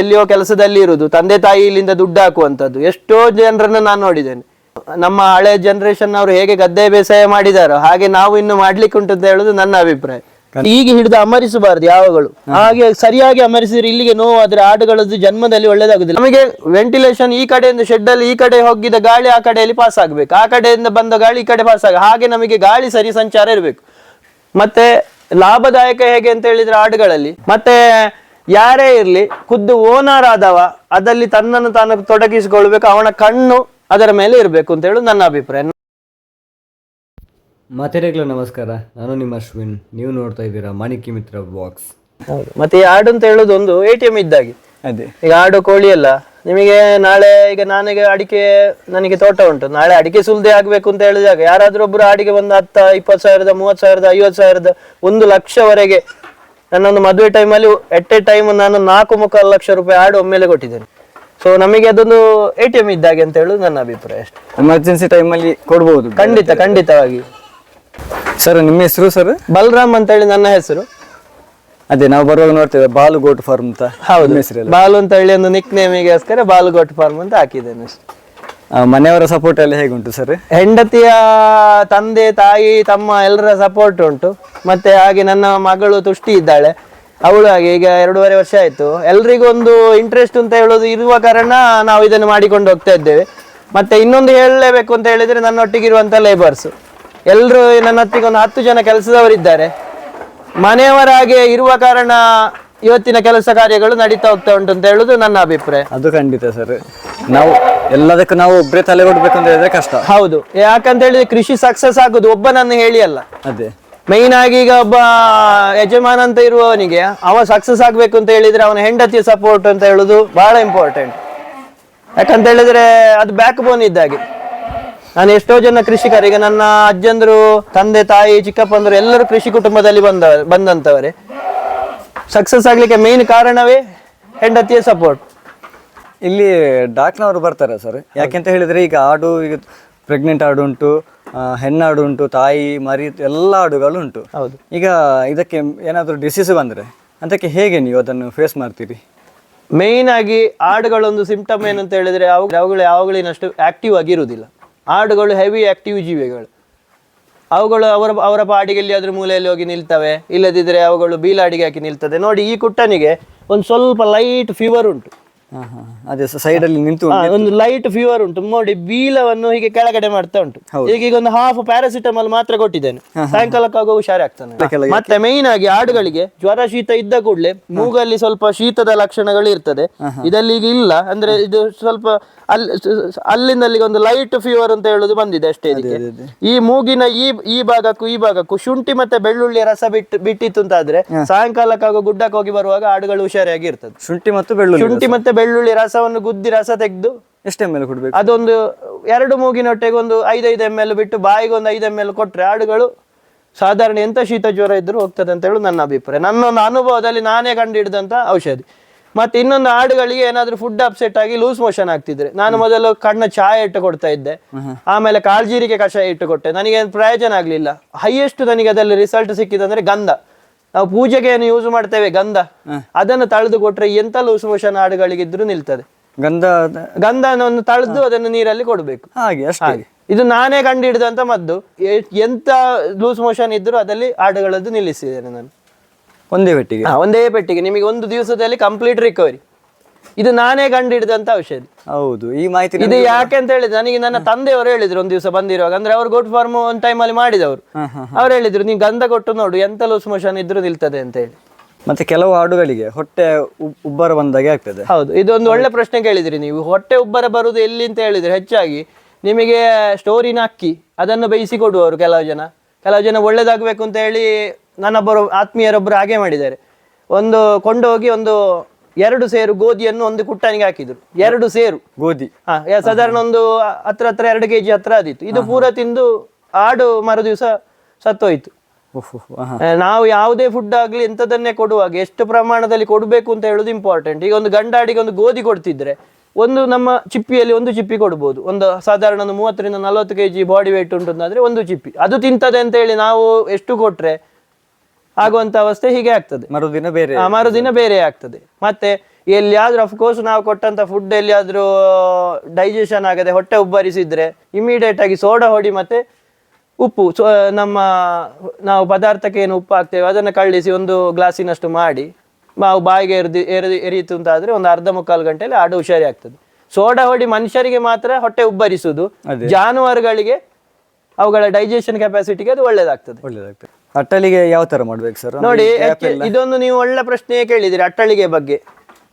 ಎಲ್ಲಿಯೋ ಕೆಲಸದಲ್ಲಿ ಇರುವುದು, ತಂದೆ ತಾಯಿ ಇಲ್ಲಿಂದ ದುಡ್ಡು ಹಾಕುವಂತದ್ದು ಎಷ್ಟೋ ಜನರನ್ನ ನಾನು ನೋಡಿದ್ದೇನೆ. ನಮ್ಮ ಹಳೆ ಜನರೇಷನ್ ಅವರು ಹೇಗೆ ಗದ್ದೆ ಬೇಸಾಯ ಮಾಡಿದಾರೋ ಹಾಗೆ ನಾವು ಇನ್ನು ಮಾಡ್ಲಿಕ್ಕೆ ಉಂಟು ಅಂತ ಹೇಳುದು ನನ್ನ ಅಭಿಪ್ರಾಯ. ಈಗ ಹಿಡಿದು ಅಮರಿಸಬಾರ್ದು ಯಾವಾಗಲೂ, ಹಾಗೆ ಸರಿಯಾಗಿ ಅಮರಿಸಿದ್ರೆ ಇಲ್ಲಿಗೆ ನೋವಾದ್ರೆ ಆಡುಗಳದ್ದು ಜನ್ಮದಲ್ಲಿ ಒಳ್ಳೇದಾಗುದಿಲ್ಲ. ನಮಗೆ ವೆಂಟಿಲೇಷನ್ ಈ ಕಡೆಯಿಂದ ಶೆಡ್ ಅಲ್ಲಿ ಈ ಕಡೆ ಹೋಗಿದ ಗಾಳಿ ಆ ಕಡೆಯಲ್ಲಿ ಪಾಸ್ ಆಗ್ಬೇಕು, ಆ ಕಡೆಯಿಂದ ಬಂದ ಗಾಳಿ ಈ ಕಡೆ ಪಾಸ್ ಆಗ, ಹಾಗೆ ನಮಗೆ ಗಾಳಿ ಸರಿ ಸಂಚಾರ ಇರಬೇಕು. ಮತ್ತೆ ಲಾಭದಾಯಕ ಹೇಗೆ ಅಂತ ಹೇಳಿದ್ರೆ ಆಡುಗಳಲ್ಲಿ, ಮತ್ತೆ ಯಾರೇ ಇರ್ಲಿ ಖುದ್ದು ಓನರ್ ಆದವ ಅದಲ್ಲಿ ತನ್ನನ್ನು ತಾನು ತೊಡಗಿಸಿಕೊಳ್ಬೇಕು, ಅವನ ಕಣ್ಣು ಅದರ ಮೇಲೆ ಇರಬೇಕು ಅಂತ ಹೇಳುದು ನನ್ನ ಅಭಿಪ್ರಾಯ. ಮಾತೆರೆಗ್ಲ ನಮಸ್ಕಾರ, ನಾನು ನಿಮ್ಮ ಅಶ್ವಿನ್, ನೀವು ನೋಡ್ತಾ ಇದ್ದೀರಾ ಮಾಣಿಕ್ಯ ಮಿತ್ರ ಬಾಕ್ಸ್. ಹೌದು, ಮತ್ತೆ ಈ ಆಡು ಅಂತ ಹೇಳುದು ಒಂದು ATM ಇದ್ದಾಗೆ. ಅದೇ ಈಗ ಆಡು ಕೋಳಿ ಅಲ್ಲ, ನಿಮಗೆ ನಾಳೆ ಈಗ ನನಗೆ ಅಡಿಕೆ, ನನಗೆ ತೋಟ ಉಂಟು, ನಾಳೆ ಅಡಿಕೆ ಸುಲ್ದೆ ಆಗ್ಬೇಕು ಅಂತ ಹೇಳಿದಾಗ ಯಾರಾದ್ರೂ ಒಬ್ರು ಆಡಿಗೆ ಒಂದು 10, 20,000, 30,000, 50,000, 1 ಲಕ್ಷವರೆಗೆ ನನ್ನೊಂದು ಮದುವೆ ಟೈಮಲ್ಲಿ ಎಟ್ ಎ ಟೈಮ್ ನಾನು 4-4 ಲಕ್ಷ ರೂಪಾಯಿ ಆಡು ಒಮ್ಮೆಲೆ ಕೊಟ್ಟಿದ್ದೇನೆ. ಸೊ ನಮಗೆ ಅದೊಂದು ATM ಇದ್ದಾಗೆ ಅಂತ ಹೇಳುದು ನನ್ನ ಅಭಿಪ್ರಾಯ ಅಷ್ಟೇ. ಎಮರ್ಜೆನ್ಸಿ ಟೈಮಲ್ಲಿ ಕೊಡ್ಬೋದು. ಖಂಡಿತವಾಗಿ. ಸರ್ ನಿಮ್ಮ ಹೆಸರು? ಸರ್ ಬಲರಾಮ್ ಅಂತ ಹೇಳಿ ನನ್ನ ಹೆಸರು. ಅದೇ ನಾವು ಬರುವಾಗ ನೋಡ್ತೇವೆ ಬಾಲು ಗೋಟ್ ಫಾರ್ಮ್ ಅಂತ. ಹೌದು, ಬಾಲು ಅಂತ ಹೇಳಿ ಒಂದು ನಿಕ್ ನೇಮಿಗೋಸ್ಕರ ಬಾಲು ಗೋಟ್ ಫಾರ್ಮ್ ಅಂತ ಹಾಕಿದ್ದೇನೆ ಅಷ್ಟೇ. ಮನೆಯವರ ಸಪೋರ್ಟ್ ಎಲ್ಲ ಹೇಗುಂಟು ಸರ್? ಹೆಂಡತಿಯ ತಂದೆ ತಾಯಿ ತಮ್ಮ ಎಲ್ಲರ ಸಪೋರ್ಟ್ ಉಂಟು. ಮತ್ತೆ ಹಾಗೆ ನನ್ನ ಮಗಳು ತುಷ್ಟಿ ಇದ್ದಾಳೆ, ಅವಳು ಹಾಗೆ ಈಗ 2.5 ವರ್ಷ ಆಯ್ತು. ಎಲ್ರಿಗೂ ಒಂದು ಇಂಟ್ರೆಸ್ಟ್ ಅಂತ ಹೇಳೋದು ಇರುವ ಕಾರಣ ನಾವು ಇದನ್ನು ಮಾಡಿಕೊಂಡು ಹೋಗ್ತಾ ಇದ್ದೇವೆ. ಮತ್ತೆ ಇನ್ನೊಂದು ಹೇಳಲೇಬೇಕು ಅಂತ ಹೇಳಿದ್ರೆ, ನನ್ನೊಟ್ಟಿಗಿರುವಂತ ಲೇಬರ್ಸ್ ಎಲ್ಲರೂ ನನ್ನ ಹೊತ್ತಿಗೆ ಒಂದು 10 ಜನ ಕೆಲಸದವರಿದ್ದಾರೆ. ಮನೆಯವರಾಗೆ ಇರುವ ಕಾರಣ ಇವತ್ತಿನ ಕೆಲಸ ಕಾರ್ಯಗಳು ನಡೀತಾ ಹೋಗ್ತಾ ಉಂಟು ಅಂತ ಹೇಳುದು ನನ್ನ ಅಭಿಪ್ರಾಯ. ಅದು ಖಂಡಿತ ಸರ್. ನಾವು ಎಲ್ಲದಕ್ಕೂ ನಾವು ಒಬ್ಬರೇ ತಲೆ ಕೊಡ್ಬೇಕು ಅಂತ ಹೇಳಿದ್ರೆ ಕಷ್ಟ. ಹೌದು, ಯಾಕಂತ ಹೇಳಿದ್ರೆ ಕೃಷಿ ಸಕ್ಸಸ್ ಆಗುದು ಒಬ್ಬನನ್ನು ಹೇಳಿ ಅಲ್ಲ. ಅದೇ ಮೈನ್ ಆಗಿ ಈಗ ಒಬ್ಬ ಯಜಮಾನ ಅಂತ ಇರುವವನಿಗೆ ಅವ ಸಕ್ಸಸ್ ಆಗ್ಬೇಕು ಅಂತ ಹೇಳಿದ್ರೆ ಅವನ ಹೆಂಡತಿಯ ಸಪೋರ್ಟ್ ಅಂತ ಹೇಳುದು ಬಹಳ ಇಂಪಾರ್ಟೆಂಟ್. ಯಾಕಂತ ಹೇಳಿದ್ರೆ ಅದು ಬ್ಯಾಕ್ ಬೋನ್ ಇದ್ದಾಗೆ. ನಾನು ಎಷ್ಟೋ ಜನ ಕೃಷಿಕರಿಗೆ, ನನ್ನ ಅಜ್ಜಂದ್ರು, ತಂದೆ ತಾಯಿ, ಚಿಕ್ಕಪ್ಪಂದ್ರು ಎಲ್ಲರೂ ಕೃಷಿ ಕುಟುಂಬದಲ್ಲಿ ಬಂದಂತವರೇ. ಸಕ್ಸಸ್ ಆಗ್ಲಿಕ್ಕೆ ಮೇನ್ ಕಾರಣವೇ ಹೆಂಡತಿಯ ಸಪೋರ್ಟ್. ಇಲ್ಲಿ ಡಾಕ್ನವರು ಬರ್ತಾರೆ ಸರ್. ಯಾಕೆಂತ ಹೇಳಿದ್ರೆ ಈಗ ಆಡು, ಈಗ ಪ್ರೆಗ್ನೆಂಟ್ ಆಡು ಉಂಟು, ಹೆಣ್ಣಾಡು ಉಂಟು, ತಾಯಿ ಮರಿ ಎಲ್ಲ ಆಡುಗಳು ಉಂಟು. ಹೌದು. ಈಗ ಇದಕ್ಕೆ ಏನಾದರೂ ಡಿಸೀಸ್ ಬಂದರೆ ಅದಕ್ಕೆ ಹೇಗೆ ನೀವು ಅದನ್ನು ಫೇಸ್ ಮಾಡ್ತೀರಿ? ಮೇಯ್ನ್ ಆಗಿ ಆಡುಗಳೊಂದು ಸಿಂಪ್ಟಮ್ ಏನಂತ ಹೇಳಿದ್ರೆ, ಅವುಗಳು ಯಾವಾಗಲಿನಷ್ಟು ಆಕ್ಟಿವ್ ಆಗಿರುವುದಿಲ್ಲ. ಆಡುಗಳು ಹೆವಿ ಆಕ್ಟಿವ್ ಜೀವಿಗಳು. ಅವುಗಳು ಅವರ ಪಾಡಿಗೆ ಎಲ್ಲಿಯಾದ್ರೂ ಮೂಲೆಯಲ್ಲಿ ಹೋಗಿ ನಿಲ್ತವೆ, ಇಲ್ಲದಿದ್ರೆ ಅವುಗಳು ಬೀಲಾಡಿಗೆ ಹಾಕಿ ನಿಲ್ತದೆ. ನೋಡಿ, ಈ ಕುಟ್ಟನಿಗೆ ಒಂದು ಸ್ವಲ್ಪ ಲೈಟ್ ಫೀವರ್ ಉಂಟು. ಅದೇ ಸೈಡಲ್ಲಿ ನಿಂತು ಒಂದು ಲೈಟ್ ಫೀವರ್ ಉಂಟು ನೋಡಿ, ಬೀಲವನ್ನು ಹೀಗೆ ಕೆಳಗಡೆ ಮಾಡ್ತಾ ಉಂಟು. ಈಗ ಒಂದು ಹಾಫ್ ಪ್ಯಾರಾಸಿಟಮಾಲ್ ಮಾತ್ರ ಕೊಟ್ಟಿದ್ದೇನೆ, ಸಾಯಂಕಾಲಕ್ಕಾಗ ಹುಷಾರಾಗ್ತಾನೆ. ಮತ್ತೆ ಮೇಯ್ನ್ ಆಗಿ ಆಡುಗಳಿಗೆ ಜ್ವರ ಶೀತ ಇದ್ದ ಕೂಡಲೇ ಮೂಗಲ್ಲಿ ಸ್ವಲ್ಪ ಶೀತದ ಲಕ್ಷಣಗಳು ಇರ್ತದೆ. ಇದರಲ್ಲಿ ಈಗ ಇಲ್ಲ, ಅಂದ್ರೆ ಇದು ಸ್ವಲ್ಪ ಅಲ್ಲಿಂದ ಅಲ್ಲಿಗೆ ಒಂದು ಲೈಟ್ ಫೀವರ್ ಅಂತ ಹೇಳುದು ಬಂದಿದೆ ಅಷ್ಟೇ. ಇದಕ್ಕೆ ಈ ಮೂಗಿನ ಈ ಭಾಗಕ್ಕೂ ಶುಂಠಿ ಮತ್ತೆ ಬೆಳ್ಳುಳ್ಳಿಯ ರಸ ಬಿಟ್ಟಿತ್ತು ಅಂತಾದ್ರೆ ಸಾಯಂಕಾಲಕ್ಕಾಗ ಗುಡ್ಡಕ್ಕೆ ಹೋಗಿ ಬರುವಾಗ ಆಡುಗಳು ಹುಷಾರಾಗಿ ಇರ್ತದೆ. ಶುಂಠಿ ಮತ್ತೆ ಬೆಳ್ಳುಳ್ಳಿ ರಸವನ್ನು ಗುದ್ದಿ ರಸ ತೆಗೆದು ಎಷ್ಟು ml ಕೊಡ್ಬೇಕು? ಅದೊಂದು 2 ಮೂಗಿನೊಟ್ಟೆಗೆ ಒಂದು 5 ml ಬಿಟ್ಟು ಬಾಯಿಗೆ ಒಂದು 5 ml ಕೊಟ್ರೆ ಆಡುಗಳು ಸಾಧಾರಣ ಎಂತ ಶೀತ ಜ್ವರ ಇದ್ರೂ ಹೋಗ್ತದೆ ಅಂತ ಹೇಳಿ ನನ್ನ ಅಭಿಪ್ರಾಯ, ನನ್ನೊಂದು ಅನುಭವದಲ್ಲಿ ನಾನೇ ಕಂಡು ಹಿಡಿದಂತ ಔಷಧಿ. ಮತ್ತೆ ಇನ್ನೊಂದು, ಆಡುಗಳಿಗೆ ಏನಾದ್ರೂ ಫುಡ್ ಅಪ್ಸೆಟ್ ಆಗಿ ಲೂಸ್ ಮೋಷನ್ ಆಗ್ತಿದ್ರೆ, ನಾನು ಮೊದಲು ಕಣ್ಣ ಚಾಯ ಇಟ್ಟು ಕೊಡ್ತಾ ಇದ್ದೆ, ಆಮೇಲೆ ಕಾಳ್ಜೀರಿಗೆ ಕಷಾಯ ಇಟ್ಟು ಕೊಟ್ಟೆ, ನನಗೆ ಪ್ರಯೋಜನ ಆಗ್ಲಿಲ್ಲ. ಹೈಯೆಸ್ಟ್ ನನಗೆ ಅದರಲ್ಲಿ ರಿಸಲ್ಟ್ ಸಿಕ್ಕಿದಂದ್ರೆ ಗಂಧ. ನಾವು ಪೂಜೆಗೆ ಏನು ಯೂಸ್ ಮಾಡ್ತೇವೆ ಗಂಧ, ಅದನ್ನು ತಳೆದು ಕೊಟ್ರೆ ಎಂತ ಲೂಸ್ ಮೋಷನ್ ಆಡುಗಳಿಗಿದ್ರು ನಿಲ್ತದೆ. ಗಂಧವನ್ನು ತಳೆದು ಅದನ್ನು ನೀರಲ್ಲಿ ಕೊಡ್ಬೇಕು. ಹಾಗೆ ಇದು ನಾನೇ ಕಂಡು ಹಿಡಿದಂತ ಮದ್ದು. ಎಂತ ಲೂಸ್ ಮೋಷನ್ ಇದ್ರು ಅದಲ್ಲಿ ಆಡುಗಳದ್ದು ನಿಲ್ಲಿಸಿದ್ದೇನೆ ನಾನು. ಒಂದೇ ಪೆಟ್ಟಿಗೆ ನಿಮಗೆ 1 ದಿವಸದಲ್ಲಿ ಕಂಪ್ಲೀಟ್ ರಿಕವರಿ. ಇದು ನಾನೇ ಕಂಡು ಹಿಡಿದಂತ ಔಷಧಿ. ಹೌದು, ಈ ಮಾಹಿತಿ ಇದು ಯಾಕೆ ಅಂತ ಹೇಳಿದ್ರೆ, ನನಗೆ ನನ್ನ ತಂದೆಯವರು ಹೇಳಿದ್ರು ಒಂದು ದಿವಸ ಬಂದಿರುವಾಗ, ಅಂದ್ರೆ ಅವರು ಗೋಟ್ ಫಾರ್ಮ್ ಒಂದು ಟೈಮಲ್ಲಿ ಮಾಡಿದವರು. ಅವ್ರು ಹೇಳಿದ್ರು, ನೀವು ಗಂಧ ಕೊಟ್ಟು ನೋಡು ಎಂತ ಲೂಸ್ ಮೋಷನ್ ಇದ್ರು ನಿಲ್ತದೆ ಅಂತ ಹೇಳಿ. ಮತ್ತೆ ಕೆಲವು ಆಡುಗಳಿಗೆ ಹೊಟ್ಟೆ ಉಬ್ಬರ ಬಂದಾಗೆ ಆಗ್ತದೆ. ಹೌದು, ಇದೊಂದು ಒಳ್ಳೆ ಪ್ರಶ್ನೆ ಕೇಳಿದ್ರಿ ನೀವು. ಹೊಟ್ಟೆ ಉಬ್ಬರ ಬರುವುದು ಎಲ್ಲಿ ಅಂತ ಹೇಳಿದ್ರೆ, ಹೆಚ್ಚಾಗಿ ನಿಮಗೆ ಸ್ಟೋರಿನ ಅಕ್ಕಿ ಅದನ್ನು ಬೇಯಿಸಿ ಕೊಡುವವರು ಕೆಲವು ಜನ ಒಳ್ಳೇದಾಗಬೇಕು ಅಂತ ಹೇಳಿ, ನನ್ನೊಬ್ಬರು ಆತ್ಮೀಯರೊಬ್ಬರು ಹಾಗೆ ಮಾಡಿದ್ದಾರೆ. ಕೊಂಡೋಗಿ 2 ಸೇರು ಗೋಧಿಯನ್ನು ಒಂದು ಕುಟ್ಟನಿಗೆ ಹಾಕಿದ್ರು. 2 ಸೇರು ಗೋಧಿ, ಸಾಧಾರಣ ಒಂದು ಹತ್ರ 2 kg ಹತ್ರ ಆದಿತ್ತು. ಇದು ಪೂರ ತಿಂದು ಆಡು ಮರು ದಿವಸ ಸತ್ತೋಯ್ತು. ನಾವು ಯಾವುದೇ ಫುಡ್ ಆಗ್ಲಿ ಎಂತದನ್ನೇ ಕೊಡುವಾಗ ಎಷ್ಟು ಪ್ರಮಾಣದಲ್ಲಿ ಕೊಡಬೇಕು ಅಂತ ಹೇಳುದು ಇಂಪಾರ್ಟೆಂಟ್. ಈಗ ಒಂದು ಗಂಡಾಡಿಗೆ ಒಂದು ಗೋಧಿ ಕೊಡ್ತಿದ್ರೆ, ಒಂದು ನಮ್ಮ ಚಿಪ್ಪಿಯಲ್ಲಿ 1 ಚಿಪ್ಪಿ ಕೊಡ್ಬೋದು. ಒಂದು ಸಾಧಾರಣ 30 ರಿಂದ 40 kg ಬಾಡಿ ವೇಟ್ ಉಂಟು ಅಂದ್ರೆ 1 ಚಿಪ್ಪಿ ಅದು ತಿಂತದೆ ಅಂತ ಹೇಳಿ ನಾವು ಎಷ್ಟು ಕೊಟ್ರೆ ಆಗುವಂತ ಅವಸ್ಥೆ ಹೀಗೆ ಆಗ್ತದೆ. ಮರುದಿನ ಬೇರೆ ಆಗ್ತದೆ. ಮತ್ತೆ ಎಲ್ಲಿಯಾದ್ರೂ ಅಫ್ಕೋರ್ಸ್ ನಾವು ಕೊಟ್ಟಂತ ಫುಡ್ ಎಲ್ಲಿಯಾದ್ರೂ ಡೈಜೆಷನ್ ಆಗದೆ ಹೊಟ್ಟೆ ಉಬ್ಬರಿಸಿದ್ರೆ ಇಮಿಡಿಯೇಟ್ ಆಗಿ ಸೋಡಾ ಹೊಡಿ ಮತ್ತೆ ಉಪ್ಪು ನಮ್ಮ ನಾವು ಪದಾರ್ಥಕ್ಕೆ ಏನು ಉಪ್ಪು ಹಾಕ್ತೇವೆ ಅದನ್ನು ಕಳ್ಳಿಸಿ ಒಂದು ಗ್ಲಾಸಿನಷ್ಟು ಮಾಡಿ ನಾವು ಬಾಯಿಗೆ ಎರೀತು ಅಂತ ಆದ್ರೆ ಒಂದು ಅರ್ಧ ಮುಕ್ಕಾಲು ಗಂಟೆಯಲ್ಲಿ ಆಡು ಹುಷಾರಿ ಆಗ್ತದೆ. ಸೋಡಾ ಹೊಡಿ ಮನುಷ್ಯರಿಗೆ ಮಾತ್ರ ಹೊಟ್ಟೆ ಉಬ್ಬರಿಸುವುದು, ಜಾನುವಾರುಗಳಿಗೆ ಅವುಗಳ ಡೈಜೆಷನ್ ಕೆಪಾಸಿಟಿಗೆ ಅದು ಒಳ್ಳೇದಾಗ್ತದೆ. ಅಟ್ಟಳಿಗೆ ಯಾವ ತರ ಮಾಡ್ಬೇಕು ಸರ್? ನೋಡಿ, ಇದೊಂದು ನೀವು ಒಳ್ಳೆ ಪ್ರಶ್ನೆ ಕೇಳಿದಿರಿ ಅಟ್ಟಳಿಗೆ ಬಗ್ಗೆ.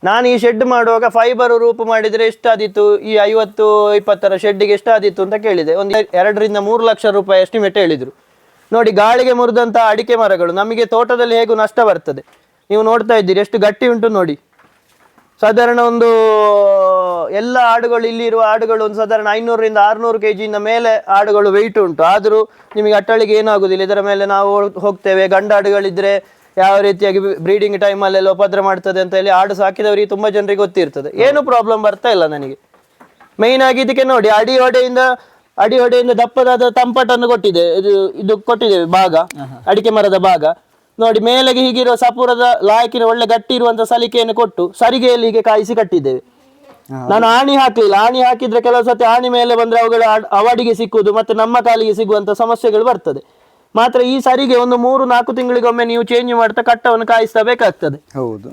ನಾನು ಈ ಶೆಡ್ ಮಾಡುವಾಗ ಫೈಬರ್ ರೂಪ್ ಮಾಡಿದ್ರೆ ಎಷ್ಟಾದಿತ್ತು, ಈ 50-20 ಶೆಡ್ಡಿಗೆ ಎಷ್ಟಾದಿತ್ತು ಅಂತ ಕೇಳಿದೆ. ಒಂದು 2-3 ಲಕ್ಷ ರೂಪಾಯಿ ಎಸ್ಟಿಮೇಟ್ ಹೇಳಿದ್ರು. ನೋಡಿ, ಗಾಳಿಗೆ ಮುರಿದಂತ ಅಡಿಕೆ ಮರಗಳು ನಮಗೆ ತೋಟದಲ್ಲಿ ಹೇಗೂ ನಷ್ಟ ಬರ್ತದೆ. ನೀವು ನೋಡ್ತಾ ಇದ್ದೀರಿ ಎಷ್ಟು ಗಟ್ಟಿ ಉಂಟು ನೋಡಿ. ಸಾಧಾರಣ ಒಂದು ಎಲ್ಲ ಆಡುಗಳು, ಇಲ್ಲಿ ಇರುವ ಆಡುಗಳು ಒಂದು ಸಾಧಾರಣ 500-600 kg ಮೇಲೆ ಆಡುಗಳು ವೆಯ್ಟ್ ಉಂಟು. ಆದರೂ ನಿಮಗೆ ಅಟ್ಟಳಿಗೆ ಏನಾಗುದಿಲ್ಲ. ಇದರ ಮೇಲೆ ನಾವು ಹೋಗ್ತೇವೆ. ಗಂಡಾಡುಗಳಿದ್ರೆ ಯಾವ ರೀತಿಯಾಗಿ ಬ್ರೀಡಿಂಗ್ ಟೈಮಲ್ಲೆಲ್ಲ ಉಪದ್ರ ಮಾಡ್ತದೆ ಅಂತ ಹೇಳಿ ಆಡು ಸಾಕಿದವರಿಗೆ ತುಂಬಾ ಜನರಿಗೆ ಗೊತ್ತಿರ್ತದೆ. ಏನು ಪ್ರಾಬ್ಲಮ್ ಬರ್ತಾ ಇಲ್ಲ ನನಗೆ. ಮೈನ್ ಆಗಿ ಇದಕ್ಕೆ ನೋಡಿ, ಅಡಿ ಹೊಡೆಯಿಂದ ದಪ್ಪದಾದ ತಂಪಟನ್ನು ಕೊಟ್ಟಿದೆ. ಇದು ಕೊಟ್ಟಿದ್ದೇವೆ ಭಾಗ, ಅಡಿಕೆ ಮರದ ಭಾಗ ನೋಡಿ. ಮೇಲೆಗೆ ಹೀಗಿರುವ ಸಪುರದ ಲಾಯಕಿನ ಒಳ್ಳೆ ಗಟ್ಟಿ ಇರುವಂತ ಸಲಿಕೆಯನ್ನು ಕೊಟ್ಟು ಸರಿಗೆಯಲ್ಲಿ ಹೀಗೆ ಕಾಯಿಸಿ ಕಟ್ಟಿದ್ದೇವೆ. ನಾನು ಆಣಿ ಹಾಕ್ಲಿಲ್ಲ. ಆಣಿ ಹಾಕಿದ್ರೆ ಕೆಲವು ಸತಿ ಆಣಿ ಮೇಲೆ ಬಂದ್ರೆ ಅವುಗಳ ಅವಡಿಗೆ ಸಿಕ್ಕುವುದು ಮತ್ತೆ ನಮ್ಮ ಕಾಲಿಗೆ ಸಿಗುವಂತ ಸಮಸ್ಯೆಗಳು ಬರ್ತದೆ. ಮಾತ್ರ ಈ ಸರಿಗೆ ಒಂದು 3-4 ತಿಂಗಳಿಗೊಮ್ಮೆ ನೀವು ಚೇಂಜ್ ಮಾಡ್ತಾ ಕಟ್ಟವನ್ನು ಕಾಯಿಸ್ತಾ ಬೇಕಾಗ್ತದೆ. ಹೌದು.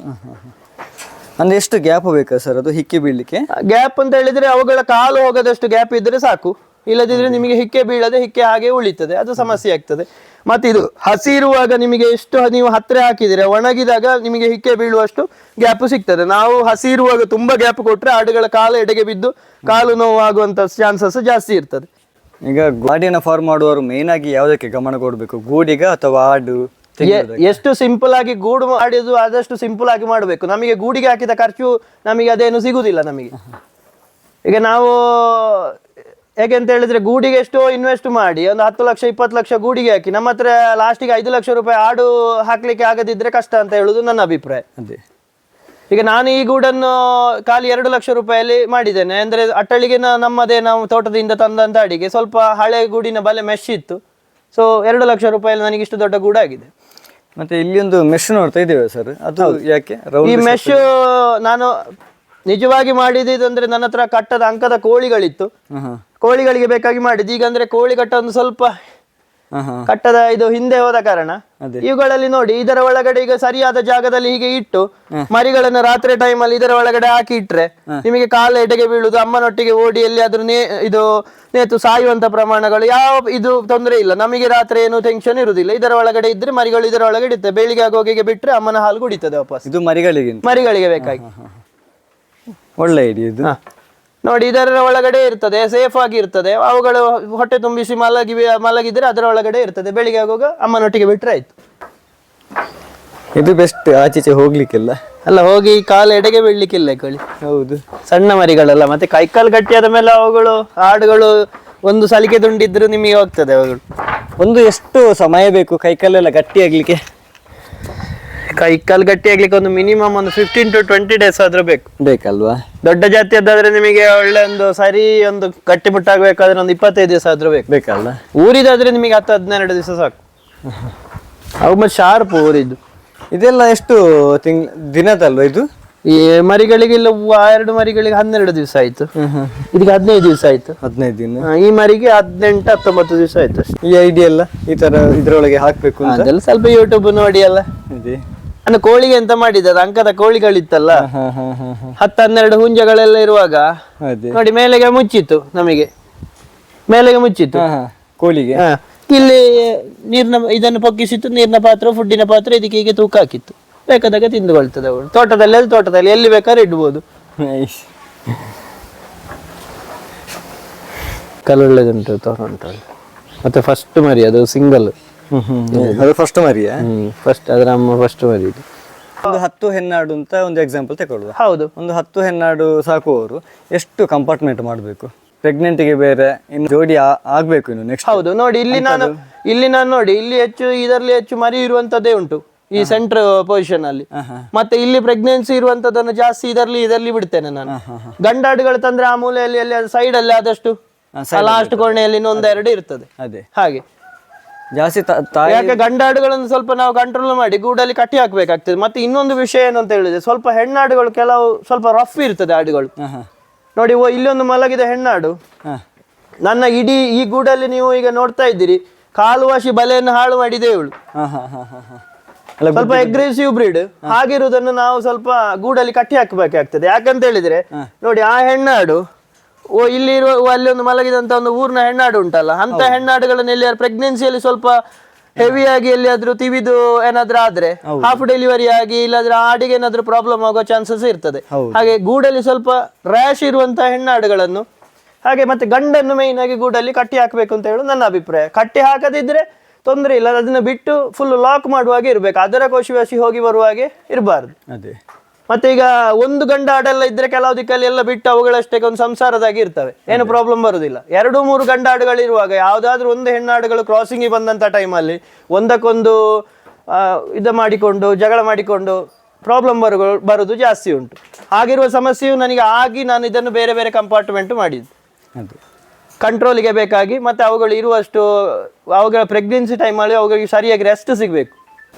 ಅಂದ್ರೆ ಎಷ್ಟು ಗ್ಯಾಪ್ ಬೇಕಾ ಸರ್ ಅದು ಹಿಕ್ಕಿ ಬೀಳಲಿಕ್ಕೆ? ಗ್ಯಾಪ್ ಅಂತ ಹೇಳಿದ್ರೆ ಅವುಗಳ ಕಾಲು ಹೋಗದಷ್ಟು ಗ್ಯಾಪ್ ಇದ್ರೆ ಸಾಕು. ಇಲ್ಲದಿದ್ರೆ ನಿಮಗೆ ಹಿಕ್ಕೆ ಬೀಳದೆ ಹಿಕ್ಕೆ ಹಾಗೆ ಉಳಿತದೆ, ಅದು ಸಮಸ್ಯೆ ಆಗ್ತದೆ. ಮತ್ತೆ ಇದು ಹಸಿ ಇರುವಾಗ ನಿಮಗೆ ಎಷ್ಟು ನೀವು ಹತ್ತಿರ ಹಾಕಿದ್ರೆ ಒಣಗಿದಾಗ ನಿಮಗೆ ಹಿಕ್ಕೆ ಬೀಳುವಷ್ಟು ಗ್ಯಾಪ್ ಸಿಗ್ತದೆ. ನಾವು ಹಸಿ ಇರುವಾಗ ತುಂಬಾ ಗ್ಯಾಪ್ ಕೊಟ್ರೆ ಆಡುಗಳ ಕಾಲು ಎಡೆಗೆ ಬಿದ್ದು ಕಾಲು ನೋವಾಗುವಂತ ಚಾನ್ಸಸ್ ಜಾಸ್ತಿ ಇರ್ತದೆ. ಈಗ ಗಾಡಿನ ಫಾರ್ಮ್ ಮಾಡುವವರು ಮೇನ್ ಆಗಿ ಯಾವುದಕ್ಕೆ ಗಮನ ಕೊಡಬೇಕು? ಗೂಡಿಗ ಅಥವಾ ಆಡು? ಎಷ್ಟು ಸಿಂಪಲ್ ಆಗಿ ಗೂಡು ಮಾಡಿದ್ದು ಆದಷ್ಟು ಸಿಂಪಲ್ ಆಗಿ ಮಾಡಬೇಕು. ನಮಗೆ ಗೂಡಿಗೆ ಹಾಕಿದ ಖರ್ಚು ನಮಗೆ ಅದೇನು ಸಿಗುದಿಲ್ಲ ನಮಗೆ. ಈಗ ನಾವು ಯಾಕೆಂತ ಹೇಳಿದ್ರೆ ಗೂಡಿಗೆ ಎಷ್ಟೋ ಇನ್ವೆಸ್ಟ್ ಮಾಡಿ ಒಂದು 10 ಲಕ್ಷ 20 ಲಕ್ಷ ಗೂಡಿಗೆ ಹಾಕಿ ನಮ್ಮ ಹತ್ರ ಲಾಸ್ಟಿಗೆ 5 ಲಕ್ಷ ರೂಪಾಯಿ ಆಡು ಹಾಕ್ಲಿಕ್ಕೆ ಆಗದಿದ್ರೆ ಕಷ್ಟ ಅಂತ ಹೇಳುದು ನನ್ನ ಅಭಿಪ್ರಾಯ. ಈಗ ನಾನು ಈ ಗೂಡನ್ನು ಖಾಲಿ 2 ಲಕ್ಷ ರೂಪಾಯಲ್ಲಿ ಮಾಡಿದ್ದೇನೆ. ಅಂದ್ರೆ ಅಟ್ಟಳಿಗೆ ನಮ್ಮದೇ ನಾವು ತೋಟದಿಂದ ತಂದಂತ ಅಡಿಗೆ ಸ್ವಲ್ಪ ಹಳೆ ಗೂಡಿನ ಬಲೆ ಮೆಶ್ ಇತ್ತು. ಸೊ 2 ಲಕ್ಷ ರೂಪಾಯಲ್ಲಿ ನನಗೆ ಇಷ್ಟು ದೊಡ್ಡ ಗೂಡಾಗಿದೆ. ಮತ್ತೆ ಇಲ್ಲಿ ಒಂದು ಮೆಶ್ ನೋಡ್ತಾ ಇದ್ದೇವೆ ಸರ್, ಅದು ಯಾಕೆ? ಈ ಮೆಶ್ ನಾನು ನಿಜವಾಗಿ ಮಾಡಿದ್ದು ಅಂದ್ರೆ ನನ್ನ ಹತ್ರ ಕಟ್ಟದ ಅಂಕದ ಕೋಳಿಗಳಿತ್ತು. ಕೋಳಿಗಳಿಗೆ ಬೇಕಾಗಿ ಮಾಡಿದ್ದು. ಈಗ ಅಂದ್ರೆ ಕೋಳಿ ಕಟ್ಟ ಒಂದು ಸ್ವಲ್ಪ ಕಟ್ಟದ ಇದು ಹಿಂದೆ ಹೋದ ಕಾರಣ ಇವುಗಳಲ್ಲಿ ನೋಡಿ, ಇದರ ಒಳಗಡೆ ಈಗ ಸರಿಯಾದ ಜಾಗದಲ್ಲಿ ಹೀಗೆ ಇಟ್ಟು ಮರಿಗಳನ್ನ ರಾತ್ರಿ ಟೈಮ್ ಅಲ್ಲಿ ಇದರ ಒಳಗಡೆ ಹಾಕಿ ಇಟ್ರೆ ನಿಮಗೆ ಕಾಲ ಎಡೆಗೆ ಬೀಳುದು, ಅಮ್ಮನೊಟ್ಟಿಗೆ ಓಡಿ ಎಲ್ಲಿ ಆದ್ರೂ ಇದು ನೇತು ಸಾಯುವಂತ ಪ್ರಮಾಣಗಳು ಯಾವ ಇದು ತೊಂದರೆ ಇಲ್ಲ. ನಮಗೆ ರಾತ್ರಿ ಏನು ಟೆನ್ಷನ್ ಇರುದಿಲ್ಲ. ಇದರ ಒಳಗಡೆ ಇದ್ರೆ ಮರಿಗಳು ಇದರ ಒಳಗಡೆ ಇರ್ತದೆ. ಬೆಳಿಗ್ಗೆ ಆಗೋಗಿಗೆ ಬಿಟ್ರೆ ಅಮ್ಮನ ಹಾಲು ಕುಡಿತದೆ ವಾಪಸ್. ಇದು ಮರಿಗಳಿಗೆ ಬೇಕಾಗಿ ಒಳ್ಳೆ ಐಡಿಯಾ ಇದು. ನೋಡಿ, ಇದರ ಒಳಗಡೆ ಇರ್ತದೆ, ಸೇಫ್ ಆಗಿ ಇರ್ತದೆ. ಅವುಗಳು ಹೊಟ್ಟೆ ತುಂಬಿಸಿ ಮಲಗಿದ್ರೆ ಅದರ ಒಳಗಡೆ ಇರ್ತದೆ. ಬೆಳಿಗ್ಗೆ ಆಗುವಾಗ ಅಮ್ಮನೊಟ್ಟಿಗೆ ಬಿಟ್ರೆ ಆಯ್ತು. ಇದು ಬೆಸ್ಟ್. ಆಚೀಚೆ ಹೋಗ್ಲಿಕ್ಕಿಲ್ಲ ಅಲ್ಲ, ಹೋಗಿ ಕಾಲು ಎಡೆಗೆ ಬೀಳ್ಲಿಕ್ಕಿಲ್ಲ ಕೋಳಿ. ಹೌದು, ಸಣ್ಣ ಮರಿಗಳಲ್ಲ. ಮತ್ತೆ ಕೈಕಾಲು ಗಟ್ಟಿಯಾದ ಮೇಲೆ ಅವುಗಳು ಆಡುಗಳು ಒಂದು ಸಲಿಕೆ ತುಂಡಿದ್ರು ನಿಮಗೆ ಹೋಗ್ತದೆ. ಅವುಗಳು ಒಂದು ಎಷ್ಟು ಸಮಯ ಬೇಕು ಕೈಕಾಲೆಲ್ಲ ಗಟ್ಟಿ ಆಗ್ಲಿಕ್ಕೆ? ಕೈಕಾಲು ಗಟ್ಟಿ ಆಗ್ಲಿಕ್ಕೆ ಒಂದು ಮಿನಿಮಮ್ ಒಂದು 15 to 20 days ಆದ್ರೂ ಬೇಕಲ್ವಾ? ದೊಡ್ಡ ಜಾತಿಯದ್ದಾದ್ರೆ ನಿಮಗೆ ಒಳ್ಳೆ ಒಂದು ಗಟ್ಟಿಮುಟ್ಟಾಗಬೇಕಾದ್ರೆ ಒಂದು 25 ದಿವಸ ಆದ್ರೂ ಬೇಕಲ್ಲ. ಊರಿದಾದ್ರೆ ನಿಮಗೆ 10-12 ದಿವಸ ಸಾಕು. ಅವು ಮತ್ತೆ ಶಾರ್ಪ್ ಊರಿದ್ದು. ಇದೆಲ್ಲ ಎಷ್ಟು ದಿನದಲ್ವಾ ಇದು? ಈ ಮರಿಗಳಿಗೆಲ್ಲ 2 ಮರಿಗಳಿಗೆ 12 ದಿವಸ ಆಯ್ತು. ಇದಕ್ಕೆ 15 ದಿವಸ ಆಯ್ತು. 15 ದಿನ. ಈ ಮರಿಗೆ 18-19 ದಿವಸ ಆಯ್ತು. ಈ ಐಡಿಯಾ ಎಲ್ಲ ಈ ತರ ಇದ್ರೊಳಗೆ ಹಾಕ್ಬೇಕು ಅಂತ ಅದೆಲ್ಲ ಸ್ವಲ್ಪ ಯೂಟ್ಯೂಬ್ ನೋಡಿ ಅಲ್ಲ. ನಾನು ಕೋಳಿಗೆ ಎಂತ ಮಾಡಿದ್ದೆ, ಅದು ಅಂಕದ ಕೋಳಿಗಳಿತ್ತಲ್ಲ, 10-12 ಹುಂಜಗಳೆಲ್ಲ ಇರುವಾಗ ನೋಡಿ ಮೇಲೆಗೆ ಮುಚ್ಚಿತ್ತು. ನಮಗೆ ಮೇಲೆಗೆ ಮುಚ್ಚಿತ್ತು ಕೋಳಿಗೆ. ಇಲ್ಲಿ ನೀರಿನ ಇದನ್ನು ಪೊಕ್ಕಿಸಿತ್ತು, ನೀರಿನ ಪಾತ್ರ, ಫುಡ್ಡಿನ ಪಾತ್ರ, ಇದಕ್ಕೆ ಹೀಗೆ ತೂಕ ಹಾಕಿತ್ತು. ಬೇಕಾದಾಗ ತಿಂದುಕೊಳ್ತದೆ ಅವಳು. ತೋಟದಲ್ಲಿ ಎಲ್ಲಿ ಬೇಕಾದ್ರೆ ಇಡ್ಬೋದು. ಕಲ್ಲೊಳ್ಳೆದುಂಟು ತೋಟ. ಮತ್ತೆ ಫಸ್ಟ್ ಮರಿ ಅದು ಸಿಂಗಲ್. ಅದು ಫಸ್ಟ್ ಮರಿಯಾ? ಫಸ್ಟ್ ಅದ್ರ ಅಮ್ಮ ಫಸ್ಟ್ ಮರಿ. ಒಂದು 10 ಹೆಣ್ಣಾಡು ಅಂತ ಒಂದು ಎಕ್ಸಾಂಪಲ್ ತಗೊಳ್ಳುವ. ಹೌದು, ಒಂದು 10 ಹೆಣ್ಣಾಡು ಸಾಕುವವರು ಎಷ್ಟು ಕಂಪಾರ್ಟ್ಮೆಂಟ್ ಮಾಡಬೇಕು? ಪ್ರೆಗ್ನೆಂಟ್ಗೆ ಬೇರೆ, ಇನ್ನು ಜೋಡಿ ಆಗ್ಬೇಕು ಇನ್ನು ನೆಕ್ಸ್ಟ್. ಹೌದು, ನೋಡಿ ಇಲ್ಲಿ ನಾನು ನೋಡಿ ಇಲ್ಲಿ ಇದರಲ್ಲಿ ಹೆಚ್ಚು ಮರಿ ಇರುವಂತದ್ದೇ ಉಂಟು ಈ ಸೆಂಟರ್ ಪೊಸಿಷನ್ ಅಲ್ಲಿ. ಮತ್ತೆ ಇಲ್ಲಿ ಪ್ರೆಗ್ನೆನ್ಸಿ ಇರುವಂತದನ್ನು ಜಾಸ್ತಿ ಇದರಲ್ಲಿ ಬಿಡ್ತೇನೆ ನಾನು. ಗಂಡಾಡುಗಳು ತಂದ್ರೆ ಆ ಮೂಲೆಯಲ್ಲಿ ಸೈಡ್ ಅಲ್ಲಿ ಆದಷ್ಟು ಲಾಸ್ಟ್ ಕೋಣೆಯಲ್ಲಿ 1-2 ಇರ್ತದೆ. ಅದೇ ಹಾಗೆ ಜಾಸ್ತಿ ತಾಯಿ ಯಾಕೆ ಗಂಡಾಡುಗಳನ್ನು ಸ್ವಲ್ಪ ನಾವು ಕಂಟ್ರೋಲ್ ಮಾಡಿ ಗೂಡಲ್ಲಿ ಕಟ್ಟಿ ಹಾಕ್ಬೇಕಾಗ್ತದೆ. ಮತ್ತೆ ಇನ್ನೊಂದು ವಿಷಯ ಏನು ಅಂತ ಹೇಳಿದ್ರೆ, ಸ್ವಲ್ಪ ಹೆಣ್ಣಾಡುಗಳು ಕೆಲವು ಸ್ವಲ್ಪ ರಫ್ ಇರ್ತದೆ ಆಡುಗಳು. ನೋಡಿ ಇಲ್ಲೊಂದು ಮಲಗಿದ ಹೆಣ್ಣಾಡು, ನನ್ನ ಇಡೀ ಈ ಗೂಡಲ್ಲಿ ನೀವು ಈಗ ನೋಡ್ತಾ ಇದ್ದೀರಿ, ಕಾಲುವಾಸಿ ಬಲೆಯನ್ನು ಹಾಳು ಮಾಡಿದೆ ಇವಳು. ಸ್ವಲ್ಪ ಅಗ್ರೆಸಿವ್ ಬ್ರೀಡ್. ಹಾಗಿರುವುದನ್ನು ನಾವು ಸ್ವಲ್ಪ ಗೂಡಲ್ಲಿ ಕಟ್ಟಿ ಹಾಕಬೇಕಾಗ್ತದೆ. ಯಾಕಂತ ಹೇಳಿದ್ರೆ ನೋಡಿ, ಆ ಹೆಣ್ಣಾಡು ಇಲ್ಲಿ ಇರುವ ಅಲ್ಲಿ ಒಂದು ಮಲಗಿದಂತ ಒಂದು ಊರಿನ ಹೆಣ್ಣಾಡು ಉಂಟಲ್ಲ, ಅಂತ ಹೆಣ್ಣಾಡುಗಳನ್ನ ಎಲ್ಲಿಯಾರು ಪ್ರೆಗ್ನೆನ್ಸಿಯಲ್ಲಿ ಸ್ವಲ್ಪ ಹೆವಿಯಾಗಿ ಎಲ್ಲಿಯಾದ್ರೂ ತಿವಿದು ಏನಾದ್ರೂ ಆದ್ರೆ, ಹಾಫ್ ಡೆಲಿವರಿ ಆಗಿ ಇಲ್ಲಾದ್ರೆ ಆಡಿಗೆ ಏನಾದ್ರೂ ಪ್ರಾಬ್ಲಮ್ ಆಗೋ ಚಾನ್ಸಸ್ ಇರ್ತದೆ. ಹಾಗೆ ಗೂಡಲ್ಲಿ ಸ್ವಲ್ಪ ರ್ಯಾಶ್ ಇರುವಂತಹ ಹೆಣ್ಣಾಡುಗಳನ್ನು ಹಾಗೆ ಮತ್ತೆ ಗಂಡನ್ನು ಮೈನ್ ಆಗಿ ಗೂಡಲ್ಲಿ ಕಟ್ಟಿ ಹಾಕ್ಬೇಕು ಅಂತ ಹೇಳಿ ನನ್ನ ಅಭಿಪ್ರಾಯ. ಕಟ್ಟಿ ಹಾಕದಿದ್ರೆ ತೊಂದರೆ ಇಲ್ಲ, ಅದನ್ನ ಬಿಟ್ಟು ಫುಲ್ ಲಾಕ್ ಮಾಡುವಾಗೆ ಇರ್ಬೇಕು, ಅದರ ಕೋಶವಾಸಿ ಹೋಗಿ ಬರುವಾಗೆ ಇರಬಾರ್ದು. ಅದೇ ಮತ್ತೆ ಈಗ ಒಂದು ಗಂಡ ಆಡೆಲ್ಲ ಇದ್ರೆ ಕೆಲವು ದಿಕ್ಕಲ್ಲಿ ಎಲ್ಲ ಬಿಟ್ಟು ಅವುಗಳಷ್ಟೇ ಒಂದು ಸಂಸಾರದಾಗಿ ಇರ್ತವೆ, ಏನು ಪ್ರಾಬ್ಲಮ್ ಬರುದಿಲ್ಲ. 2-3 ಗಂಡ ಆಡುಗಳು ಇರುವಾಗ ಯಾವ್ದಾದ್ರು ಒಂದು ಹೆಣ್ಣಾಡುಗಳು ಕ್ರಾಸಿಂಗ್ ಬಂದಂತ ಟೈಮಲ್ಲಿ ಒಂದಕ್ಕೊಂದು ಇದು ಮಾಡಿಕೊಂಡು ಜಗಳ ಮಾಡಿಕೊಂಡು ಪ್ರಾಬ್ಲಮ್ ಬರುದು ಜಾಸ್ತಿ ಉಂಟು. ಆಗಿರುವ ಸಮಸ್ಯೆಯು ನನಗೆ ಆಗಿ ನಾನು ಇದನ್ನು ಬೇರೆ ಬೇರೆ ಕಂಪಾರ್ಟ್ಮೆಂಟ್ ಮಾಡಿದ್ದು ಕಂಟ್ರೋಲಿಗೆ ಬೇಕಾಗಿ. ಮತ್ತೆ ಅವುಗಳು ಇರುವಷ್ಟು ಅವುಗಳ ಪ್ರೆಗ್ನೆನ್ಸಿ ಟೈಮಲ್ಲಿ ಅವುಗಳಿಗೆ ಸರಿಯಾಗಿ ರೆಸ್ಟ್ ಸಿಗಬೇಕು.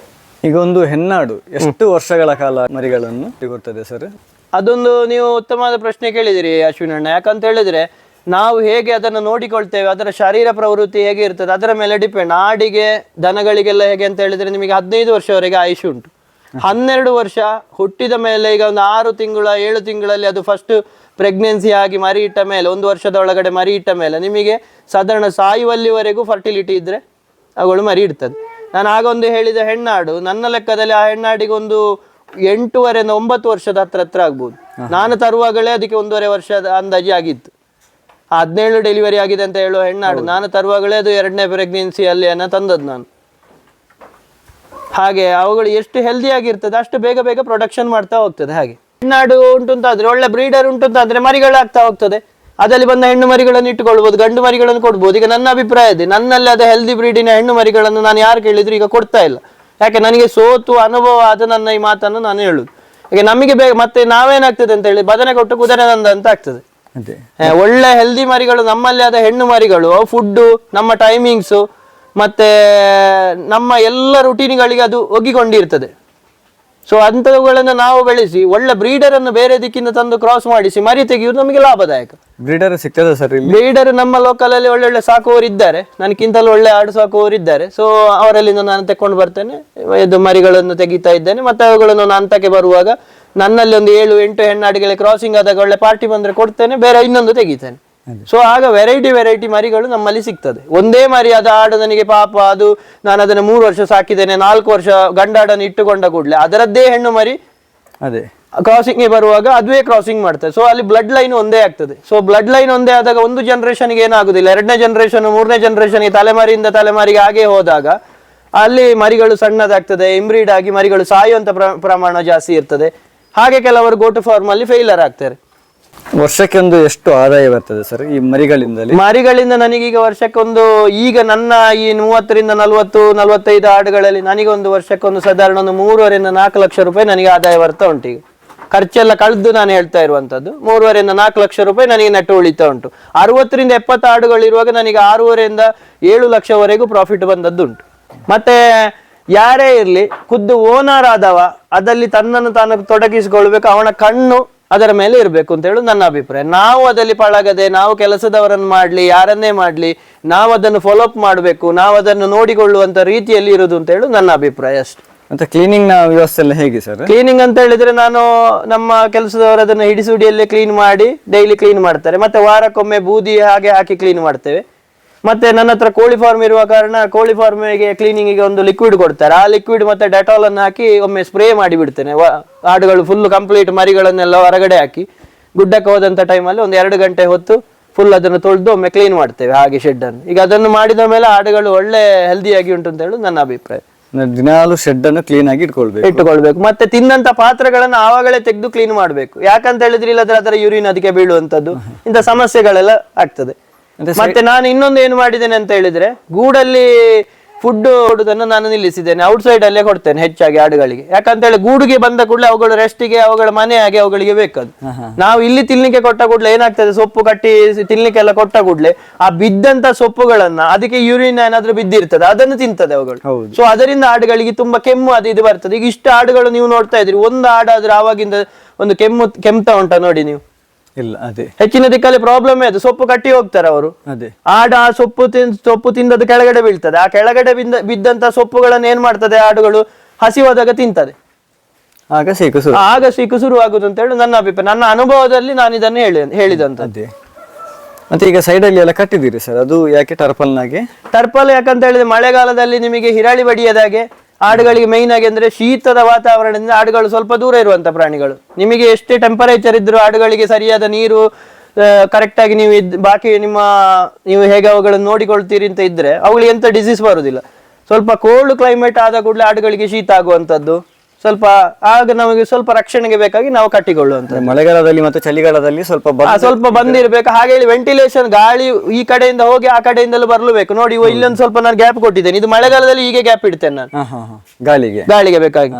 ಈಗ ಒಂದು ಹೆಣ್ಣಾಡು ಎಷ್ಟು ವರ್ಷಗಳ ಕಾಲ ಮರಿಗಳನ್ನು ಕೊಡ್ತದೆ ಸರ್? ಅದೊಂದು ನೀವು ಉತ್ತಮವಾದ ಪ್ರಶ್ನೆ ಕೇಳಿದಿರಿ ಅಶ್ವಿನಣ್ಣ. ಯಾಕಂತ ಹೇಳಿದ್ರೆ ನಾವು ಹೇಗೆ ಅದನ್ನು ನೋಡಿಕೊಳ್ತೇವೆ, ಅದರ ಶರೀರ ಪ್ರವೃತ್ತಿ ಹೇಗೆ ಇರ್ತದೆ ಅದರ ಮೇಲೆ ಡಿಪೆಂಡ್. ಆಡಿಗೆ ದನಗಳಿಗೆಲ್ಲ ಹೇಗೆ ಅಂತ ಹೇಳಿದ್ರೆ ನಿಮಗೆ 15 ವರ್ಷವರೆಗೆ ಆಯುಷ್ ಉಂಟು. 12 ವರ್ಷ ಹುಟ್ಟಿದ ಮೇಲೆ, ಈಗ ಒಂದು 6 ತಿಂಗಳ 7 ತಿಂಗಳಲ್ಲಿ ಅದು ಫಸ್ಟ್ ಪ್ರೆಗ್ನೆನ್ಸಿ ಆಗಿ ಮರಿ ಇಟ್ಟ ಮೇಲೆ, 1 ವರ್ಷದ ಒಳಗಡೆ ಮರಿ ಇಟ್ಟ ಮೇಲೆ ನಿಮಗೆ ಸಾಧಾರಣ ಸಾಯುವಲ್ಲಿವರೆಗೂ ಫರ್ಟಿಲಿಟಿ ಇದ್ರೆ ಅವುಗಳು ಮರಿ ಇಡ್ತದೆ. ನಾನು ಆಗೊಂದು ಹೇಳಿದ ಹೆಣ್ಣಾಡು ನನ್ನ ಲೆಕ್ಕದಲ್ಲಿ ಆ ಹೆಣ್ಣಾಡಿಗೆ ಒಂದು 8.5 9 ವರ್ಷದ ಹತ್ರ ಆಗ್ಬೋದು. ನಾನು ತರುವಾಗಲೇ ಅದಕ್ಕೆ 1.5 ವರ್ಷದ ಅಂದಾಜಿ ಆಗಿತ್ತು. 17 ಡೆಲಿವರಿ ಆಗಿದೆ ಅಂತ ಹೇಳುವ ಹೆಣ್ಣಾಡು ನಾನು ತರುವಾಗಲೇ ಅದು 2ನೇ ಪ್ರೆಗ್ನೆನ್ಸಿಯಲ್ಲಿ ತಂದದ್ದು ನಾನು. ಹಾಗೆ ಅವುಗಳು ಎಷ್ಟು ಹೆಲ್ದಿ ಆಗಿರ್ತದೆ ಅಷ್ಟು ಬೇಗ ಬೇಗ ಪ್ರೊಡಕ್ಷನ್ ಮಾಡ್ತಾ ಹೋಗ್ತದೆ. ಹಾಗೆ ಹೆಣ್ಣಾಡು ಉಂಟು ಅಂತಾದ್ರೆ, ಒಳ್ಳೆ ಬ್ರೀಡರ್ ಉಂಟು ಅಂತಾದ್ರೆ ಮರಿಗಳಾಗ್ತಾ ಹೋಗ್ತದೆ. ಅದರಲ್ಲಿ ಬಂದ ಹೆಣ್ಣು ಮರಿಗಳನ್ನು ಇಟ್ಟುಕೊಳ್ಬಹುದು, ಗಂಡು ಮರಿಗಳನ್ನು ಕೊಡ್ಬೋದು. ಈಗ ನನ್ನ ಅಭಿಪ್ರಾಯ ಇದೆ, ನನ್ನಲ್ಲಿ ಅದ ಹೆಲ್ದಿ ಬ್ರೀಡಿನ ಹೆಣ್ಣು ಮರಿಗಳನ್ನು ನಾನು ಯಾರು ಕೇಳಿದ್ರು ಈಗ ಕೊಡ್ತಾ ಇಲ್ಲ. ಯಾಕೆ ನನಗೆ ಸೋತು ಅನುಭವ ಆದ ನನ್ನ ಈ ಮಾತನ್ನು ನಾನು ಹೇಳುದು. ಈಗ ನಮಗೆ ಮತ್ತೆ ನಾವೇನಾಗ್ತದೆ ಅಂತ ಹೇಳಿ ಬದನೆ ಕೊಟ್ಟು ಕುದುರೆ ನಂದ ಅಂತ ಆಗ್ತದೆ. ಒಳ್ಳೆ ಹೆಲ್ದಿ ಮರಿಗಳು ನಮ್ಮಲ್ಲಿ ಆದ ಹೆಣ್ಣು ಮರಿಗಳು, ಫುಡ್ಡು, ನಮ್ಮ ಟೈಮಿಂಗ್ಸು ಮತ್ತೆ ನಮ್ಮ ಎಲ್ಲ ರುಟೀನ್ಗಳಿಗೆ ಅದು ಒಗ್ಗಿಕೊಂಡಿರ್ತದೆ. ಸೊ ಅಂಥವುಗಳನ್ನು ನಾವು ಬೆಳೆಸಿ ಒಳ್ಳೆ ಬ್ರೀಡರ್ ಅನ್ನು ಬೇರೆ ದಿಕ್ಕಿಂದ ತಂದು ಕ್ರಾಸ್ ಮಾಡಿಸಿ ಮರಿ ತೆಗೆಯುವುದು ನಮಗೆ ಲಾಭದಾಯಕ. ಬ್ರೀಡರ್ ಸಿಗ್ತದೆ ಸರ್? ಬ್ರೀಡರ್ ನಮ್ಮ ಲೋಕಲ್ ಅಲ್ಲಿ ಒಳ್ಳೊಳ್ಳೆ ಸಾಕುವವರು ಇದ್ದಾರೆ, ನನಗಿಂತಲೂ ಒಳ್ಳೆ ಆಡು ಸಾಕುವವರು ಇದ್ದಾರೆ. ಸೊ ಅವರಲ್ಲಿಂದ ನಾನು ತೆಕೊಂಡು ಬರ್ತೇನೆ, ಇದು ಮರಿಗಳನ್ನು ತೆಗಿತಾ ಇದ್ದೇನೆ. ಮತ್ತೆ ಅವುಗಳನ್ನು ನಾನು ಹಂತಕ್ಕೆ ಬರುವಾಗ ನನ್ನಲ್ಲಿ ಒಂದು 7-8 ಹೆಣ್ಣಾಡಿಗಳಿಗೆ ಕ್ರಾಸಿಂಗ್ ಆದಾಗ ಒಳ್ಳೆ ಪಾರ್ಟಿ ಬಂದ್ರೆ ಕೊಡ್ತೇನೆ, ಬೇರೆ ಇನ್ನೊಂದು ತೆಗಿತೇನೆ. ಸೊ ಆಗ ವೆರೈಟಿ ಮರಿಗಳು ನಮ್ಮಲ್ಲಿ ಸಿಗ್ತದೆ. ಒಂದೇ ಮರಿ ಅದ ಆಡು ನನಗೆ ಪಾಪ ಅದು ನಾನು ಅದನ್ನು 3 ವರ್ಷ ಸಾಕಿದ್ದೇನೆ, 4 ವರ್ಷ ಗಂಡಾಡನ್ನು ಇಟ್ಟುಕೊಂಡ ಕೂಡಲೇ ಅದರದ್ದೇ ಹೆಣ್ಣು ಮರಿ ಅದೇ ಕ್ರಾಸಿಂಗ್ ಬರುವಾಗ ಅದುವೇ ಕ್ರಾಸಿಂಗ್ ಮಾಡ್ತದೆ. ಸೊ ಅಲ್ಲಿ ಬ್ಲಡ್ ಲೈನ್ ಒಂದೇ ಆಗ್ತದೆ. ಸೊ ಬ್ಲಡ್ ಲೈನ್ ಒಂದೇ ಆದಾಗ ಒಂದು ಜನರೇಷನ್ಗೆ ಏನಾಗುದಿಲ್ಲ, 2ನೇ ಜನರೇಷನ್ 3ನೇ ಜನರೇಷನ್ಗೆ ತಲೆಮಾರಿಯಿಂದ ತಲೆಮಾರಿಗೆ ಹಾಗೆ ಹೋದಾಗ ಅಲ್ಲಿ ಮರಿಗಳು ಸಣ್ಣದಾಗ್ತದೆ, ಇಂಬ್ರೀಡ್ ಆಗಿ ಮರಿಗಳು ಸಾಯುವಂತ ಪ್ರಮಾಣ ಜಾಸ್ತಿ ಇರ್ತದೆ. ಹಾಗೆ ಕೆಲವರು ಗೋಟು ಫಾರ್ಮ್ ಅಲ್ಲಿ ಫೇಲರ್ ಆಗ್ತಾರೆ. ವರ್ಷಕ್ಕೆ ಒಂದು ಎಷ್ಟು ಆದಾಯ ಬರ್ತದೆ ಸರ್ ಈ ಮರಿಗಳಿಂದ? ನನಗೀಗ ವರ್ಷಕ್ಕೊಂದು, ಈಗ ನನ್ನ ಈ 30ರಿಂದ 40 45 ಆಡುಗಳಲ್ಲಿ ನನಗೆ ಒಂದು ವರ್ಷಕ್ಕೊಂದು ಸಾಧಾರಣ ಒಂದು 3.5ರಿಂದ 4 ಲಕ್ಷ ರೂಪಾಯಿ ನನಗೆ ಆದಾಯ ಬರ್ತಾ ಉಂಟು. ಈಗ ಖರ್ಚೆಲ್ಲ ಕಳೆದು ನಾನು ಹೇಳ್ತಾ ಇರುವಂತದ್ದು 3.5ರಿಂದ 4 ಲಕ್ಷ ರೂಪಾಯಿ ನನಗೆ ನೆಟ್ಟು ಉಳಿತಾ ಉಂಟು. 60ರಿಂದ 70 ಆಡುಗಳು ಇರುವಾಗ ನನಗೆ 6.5ರಿಂದ 7 ಲಕ್ಷವರೆಗೂ ಪ್ರಾಫಿಟ್ ಬಂದದ್ದುಂಟು. ಮತ್ತೆ ಯಾರೇ ಇರ್ಲಿ, ಖುದ್ದು ಓನರ್ ಆದವ ಅದಲ್ಲಿ ತನ್ನನ್ನು ತಾನು ತೊಡಗಿಸಿಕೊಳ್ಬೇಕು, ಅವನ ಕಣ್ಣು ಅದರ ಮೇಲೆ ಇರಬೇಕು ಅಂತ ಹೇಳಿ ನನ್ನ ಅಭಿಪ್ರಾಯ. ನಾವು ಅದರಲ್ಲಿ ಪಳಗದೆ, ನಾವು ಕೆಲಸದವರನ್ನು ಮಾಡ್ಲಿ ಯಾರನ್ನೇ ಮಾಡ್ಲಿ, ನಾವು ಅದನ್ನು ಫಾಲೋ ಅಪ್ ಮಾಡಬೇಕು, ನಾವು ಅದನ್ನು ನೋಡಿಕೊಳ್ಳುವಂತ ರೀತಿಯಲ್ಲಿ ಇರುವುದು ಅಂತ ಹೇಳಿ ನನ್ನ ಅಭಿಪ್ರಾಯ ಅಷ್ಟೇ. ಮತ್ತೆ ಕ್ಲೀನಿಂಗ್ ನ ವ್ಯವಸ್ಥೆ ಎಲ್ಲ ಹೇಗೆ ಸರ್? ಕ್ಲೀನಿಂಗ್ ಅಂತ ಹೇಳಿದ್ರೆ ನಾನು ನಮ್ಮ ಕೆಲಸದವರು ಅದನ್ನು ಹಿಡಿಸುಡಿಯಲ್ಲೇ ಕ್ಲೀನ್ ಮಾಡಿ ಡೈಲಿ ಕ್ಲೀನ್ ಮಾಡ್ತಾರೆ. ಮತ್ತೆ ವಾರಕ್ಕೊಮ್ಮೆ ಬೂದಿ ಹಾಗೆ ಹಾಕಿ ಕ್ಲೀನ್ ಮಾಡ್ತೇವೆ. ಮತ್ತೆ ನನ್ನ ಹತ್ರ ಕೋಳಿ ಫಾರ್ಮ್ ಇರುವ ಕಾರಣ ಕೋಳಿ ಫಾರ್ಮಿಗೆ ಕ್ಲೀನಿಂಗಿಗೆ ಒಂದು ಲಿಕ್ವಿಡ್ ಕೊಡ್ತಾರೆ. ಆ ಲಿಕ್ವಿಡ್ ಮತ್ತೆ ಡೆಟಾಲ್ ಅನ್ನು ಹಾಕಿ ಒಮ್ಮೆ ಸ್ಪ್ರೇ ಮಾಡಿ ಬಿಡ್ತೇನೆ. ಆಡುಗಳು ಫುಲ್ ಕಂಪ್ಲೀಟ್ ಮರಿಗಳನ್ನೆಲ್ಲ ಹೊರಗಡೆ ಹಾಕಿ ಗುಡ್ಡಕ್ಕೆ ಹೋದಂತ ಟೈಮಲ್ಲಿ ಒಂದು 2 ಗಂಟೆ ಹೊತ್ತು ಫುಲ್ ಅದನ್ನು ತೊಳೆದು ಒಮ್ಮೆ ಕ್ಲೀನ್ ಮಾಡ್ತೇವೆ ಹಾಗೆ ಶೆಡ್ ಅನ್ನು. ಈಗ ಅದನ್ನು ಮಾಡಿದ ಮೇಲೆ ಆಡುಗಳು ಒಳ್ಳೆ ಹೆಲ್ದಿಯಾಗಿ ಉಂಟು ಅಂತ ಹೇಳಿ ನನ್ನ ಅಭಿಪ್ರಾಯ. ದಿನಾಲು ಶೆಡ್ ಅನ್ನು ಕ್ಲೀನ್ ಆಗಿ ಇಟ್ಕೊಳ್ಬೇಕು. ಮತ್ತೆ ತಿಂದಂತ ಪಾತ್ರೆಗಳನ್ನ ಆವಾಗಲೇ ತೆಗೆದು ಕ್ಲೀನ್ ಮಾಡ್ಬೇಕು. ಯಾಕಂತ ಹೇಳಿದ್ರೆ ಇಲ್ಲದ್ರೆ ಅದರ ಯೂರಿನ್ ಅದಕ್ಕೆ ಬೀಳುವಂತದ್ದು, ಇಂಥ ಸಮಸ್ಯೆಗಳೆಲ್ಲ ಆಗ್ತದೆ. ಮತ್ತೆ ನಾನು ಇನ್ನೊಂದು ಏನು ಮಾಡಿದ್ದೇನೆ ಅಂತ ಹೇಳಿದ್ರೆ, ಗೂಡಲ್ಲಿ ಫುಡ್ ಕೊಡುವುದನ್ನು ನಾನು ನಿಲ್ಲಿಸಿದ್ದೇನೆ. ಔಟ್ಸೈಡ್ ಅಲ್ಲೇ ಕೊಡ್ತೇನೆ ಹೆಚ್ಚಾಗಿ ಆಡುಗಳಿಗೆ. ಯಾಕಂತ ಹೇಳಿ ಗೂಡಿಗೆ ಬಂದ ಕೂಡಲೇ ಅವುಗಳು ರೆಸ್ಟಿಗೆ ಅವುಗಳ ಮನೆ ಹಾಗೆ ಅವುಗಳಿಗೆ ಬೇಕದು. ನಾವು ಇಲ್ಲಿ ತಿನ್ಲಿಕ್ಕೆ ಕೊಟ್ಟ ಕೂಡಲೇ ಏನಾಗ್ತದೆ, ಸೊಪ್ಪು ಕಟ್ಟಿ ತಿನ್ಲಿಕ್ಕೆಲ್ಲ ಕೊಟ್ಟ ಕೂಡಲೇ ಆ ಬಿದ್ದಂತ ಸೊಪ್ಪುಗಳನ್ನ, ಅದಕ್ಕೆ ಯೂರಿನ್ ಏನಾದ್ರೂ ಬಿದ್ದಿರ್ತದೆ, ಅದನ್ನು ತಿಂತದೆ ಅವುಗಳು. ಸೊ ಅದರಿಂದ ಆಡುಗಳಿಗೆ ತುಂಬಾ ಕೆಮ್ಮು ಅದು ಇದು ಬರ್ತದೆ. ಈಗ ಇಷ್ಟು ಆಡುಗಳು ನೀವು ನೋಡ್ತಾ ಇದ್ರಿ, ಒಂದು ಆಡಾದ್ರೆ ಆವಾಗಿಂದ ಒಂದು ಕೆಮ್ತಾ ಉಂಟಾ ನೋಡಿ ನೀವು? ಇಲ್ಲ. ಅದೇ ಹೆಚ್ಚಿನ ದಿಕ್ಕಲ್ಲಿ ಪ್ರಾಬ್ಲಮ್ ಅದು. ಸೊಪ್ಪು ಕಟ್ಟಿ ಹೋಗ್ತಾರೆ ಅವರು. ಅದೇ ಆಡ ಆ ಸೊಪ್ಪು ತಿಂದದ್ದು ಕೆಳಗಡೆ ಬೀಳ್ತದೆ. ಆ ಕೆಳಗಡೆ ಬಿದ್ದಂತ ಸೊಪ್ಪುಗಳನ್ನು ಏನ್ ಮಾಡ್ತದೆ ಆಡುಗಳು, ಹಸಿವಾದಾಗ ತಿಂತದೆ. ಆಗ ಸಿಕ್ಕು ಶುರು ಆಗುದು ಅಂತ ಹೇಳಿ ನನ್ನ ಅಭಿಪ್ರಾಯ. ನನ್ನ ಅನುಭವದಲ್ಲಿ ನಾನು ಇದನ್ನು ಹೇಳಿದಂತದ್ದೇ. ಮತ್ತೆ ಈಗ ಸೈಡ್ ಅಲ್ಲಿ ಎಲ್ಲ ಕಟ್ಟಿದ್ದೀರಿ ಸರ್, ಅದು ಯಾಕೆ ಟರ್ಪಲ್ನಾಗೆ? ಟರ್ಪಲ್ ಯಾಕಂತ ಹೇಳಿದ್ರೆ ಮಳೆಗಾಲದಲ್ಲಿ ನಿಮಗೆ ಹಿರಾಳಿ ಬಡಿಯದಾಗೆ ಆಡುಗಳಿಗೆ ಮೇಯ್ನ್ ಆಗಿ ಅಂದ್ರೆ ಶೀತದ ವಾತಾವರಣದಿಂದ ಆಡುಗಳು ಸ್ವಲ್ಪ ದೂರ ಇರುವಂತ ಪ್ರಾಣಿಗಳು. ನಿಮಗೆ ಎಷ್ಟೇ ಟೆಂಪರೇಚರ್ ಇದ್ರು ಆಡುಗಳಿಗೆ ಸರಿಯಾದ ನೀರು ಕರೆಕ್ಟ್ ಆಗಿ ನೀವು ಬಾಕಿ ನೀವು ಹೇಗೆ ಅವುಗಳನ್ನು ನೋಡಿಕೊಳ್ತೀರಿ ಅಂತ ಇದ್ರೆ ಅವುಗಳಿಗೆ ಎಂತ ಡಿಸೀಸ್ ಬರುದಿಲ್ಲ. ಸ್ವಲ್ಪ ಕೋಲ್ಡ್ ಕ್ಲೈಮೇಟ್ ಆದ ಕೂಡಲೇ ಆಡುಗಳಿಗೆ ಶೀತ ಆಗುವಂತದ್ದು, ಸ್ವಲ್ಪ ಆಗ ನಮಗೆ ಸ್ವಲ್ಪ ರಕ್ಷಣೆಗೆ ಬೇಕಾಗಿ ನಾವು ಕಟ್ಟಿಕೊಳ್ಳುವಂತ. ಮಳೆಗಾಲದಲ್ಲಿ ಮತ್ತು ಚಳಿಗಾಲದಲ್ಲಿ ಸ್ವಲ್ಪ ಬಂದಿರ್ಬೇಕು. ಹಾಗೆ ಹೇಳಿ ವೆಂಟಿಲೇಷನ್, ಗಾಳಿ ಈ ಕಡೆಯಿಂದ ಹೋಗಿ ಆ ಕಡೆಯಿಂದಲೂ ಬರ್ಲಬೇಕು. ನೋಡಿ ಇಲ್ಲೊಂದು ಸ್ವಲ್ಪ ನಾನು ಗ್ಯಾಪ್ ಕೊಟ್ಟಿದ್ದೇನೆ. ಇದು ಮಳೆಗಾಲದಲ್ಲಿ ಹೀಗೆ ಗ್ಯಾಪ್ ಇಡ್ತೇನೆ ನಾನು ಗಾಳಿಗೆ ಬೇಕಾಗಿ.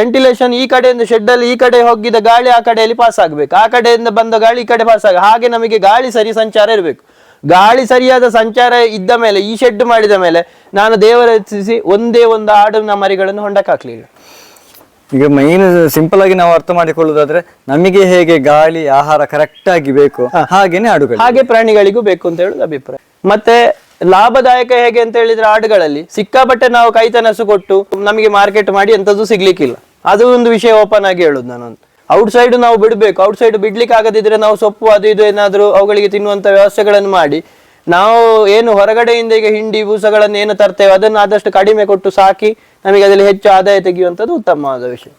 ವೆಂಟಿಲೇಷನ್ ಈ ಕಡೆಯಿಂದ ಶೆಡ್ ಅಲ್ಲಿ ಈ ಕಡೆ ಹೋಗಿದ ಗಾಳಿ ಆ ಕಡೆಯಲ್ಲಿ ಪಾಸ್ ಆಗ್ಬೇಕು, ಆ ಕಡೆಯಿಂದ ಬಂದ ಗಾಳಿ ಈ ಕಡೆ ಪಾಸ್ ಆಗ. ಹಾಗೆ ನಮಗೆ ಗಾಳಿ ಸರಿ ಸಂಚಾರ ಇರಬೇಕು. ಗಾಳಿ ಸರಿಯಾದ ಸಂಚಾರ ಇದ್ದ ಮೇಲೆ, ಈ ಶೆಡ್ ಮಾಡಿದ ಮೇಲೆ ನಾನು ದೇವರಚಿಸಿ ಒಂದೇ ಒಂದು ಆಡಿನ ಮರಿಗಳನ್ನು ಹೊಂಡಕ್ಕೆ ಹಾಕ್ಲಿಲ್ಲ. ಈಗ ಮೈನ್ ಸಿಂಪಲ್ ಆಗಿ ನಾವು ಅರ್ಥ ಮಾಡಿಕೊಳ್ಳುವುದಾದ್ರೆ, ನಮಗೆ ಹೇಗೆ ಗಾಳಿ ಆಹಾರ ಕರೆಕ್ಟ್ ಆಗಿ ಬೇಕು ಹಾಗೇನೆ ಆಡುಗಳು, ಹಾಗೆ ಪ್ರಾಣಿಗಳಿಗೂ ಬೇಕು ಅಂತ ಹೇಳುದು ಅಭಿಪ್ರಾಯ. ಮತ್ತೆ ಲಾಭದಾಯಕ ಹೇಗೆ ಅಂತ ಹೇಳಿದ್ರೆ, ಆಡುಗಳಲ್ಲಿ ಸಿಕ್ಕಾಪಟ್ಟೆ ನಾವು ಕೈತನಸು ಕೊಟ್ಟು ನಮಗೆ ಮಾರ್ಕೆಟ್ ಮಾಡಿ ಎಂತದ್ದು ಸಿಗ್ಲಿಕ್ಕಿಲ್ಲ. ಅದು ಒಂದು ವಿಷಯ ಓಪನ್ ಆಗಿ ಹೇಳುದು ನಾನೊಂದು. ಔಟ್ಸೈಡ್ ನಾವು ಬಿಡ್ಬೇಕು. ಔಟ್ಸೈಡ್ ಬಿಡ್ಲಿಕ್ಕೆ ಆಗದಿದ್ರೆ ನಾವು ಸೊಪ್ಪು ಅದು ಇದು ಏನಾದ್ರು ಅವುಗಳಿಗೆ ತಿನ್ನುವಂತ ವ್ಯವಸ್ಥೆಗಳನ್ನು ಮಾಡಿ, ನಾವು ಏನು ಹೊರಗಡೆಯಿಂದ ಈಗ ಹಿಂಡಿ ಬೂಸಗಳನ್ನು ಏನು ತರ್ತೇವೆ ಅದನ್ನು ಆದಷ್ಟು ಕಡಿಮೆ ಕೊಟ್ಟು ಸಾಕಿ ನಮಗೆ ಅದರಲ್ಲಿ ಹೆಚ್ಚು ಆದಾಯ ತೆಗೆಯುವಂಥದ್ದು ಉತ್ತಮವಾದ ವಿಷಯ.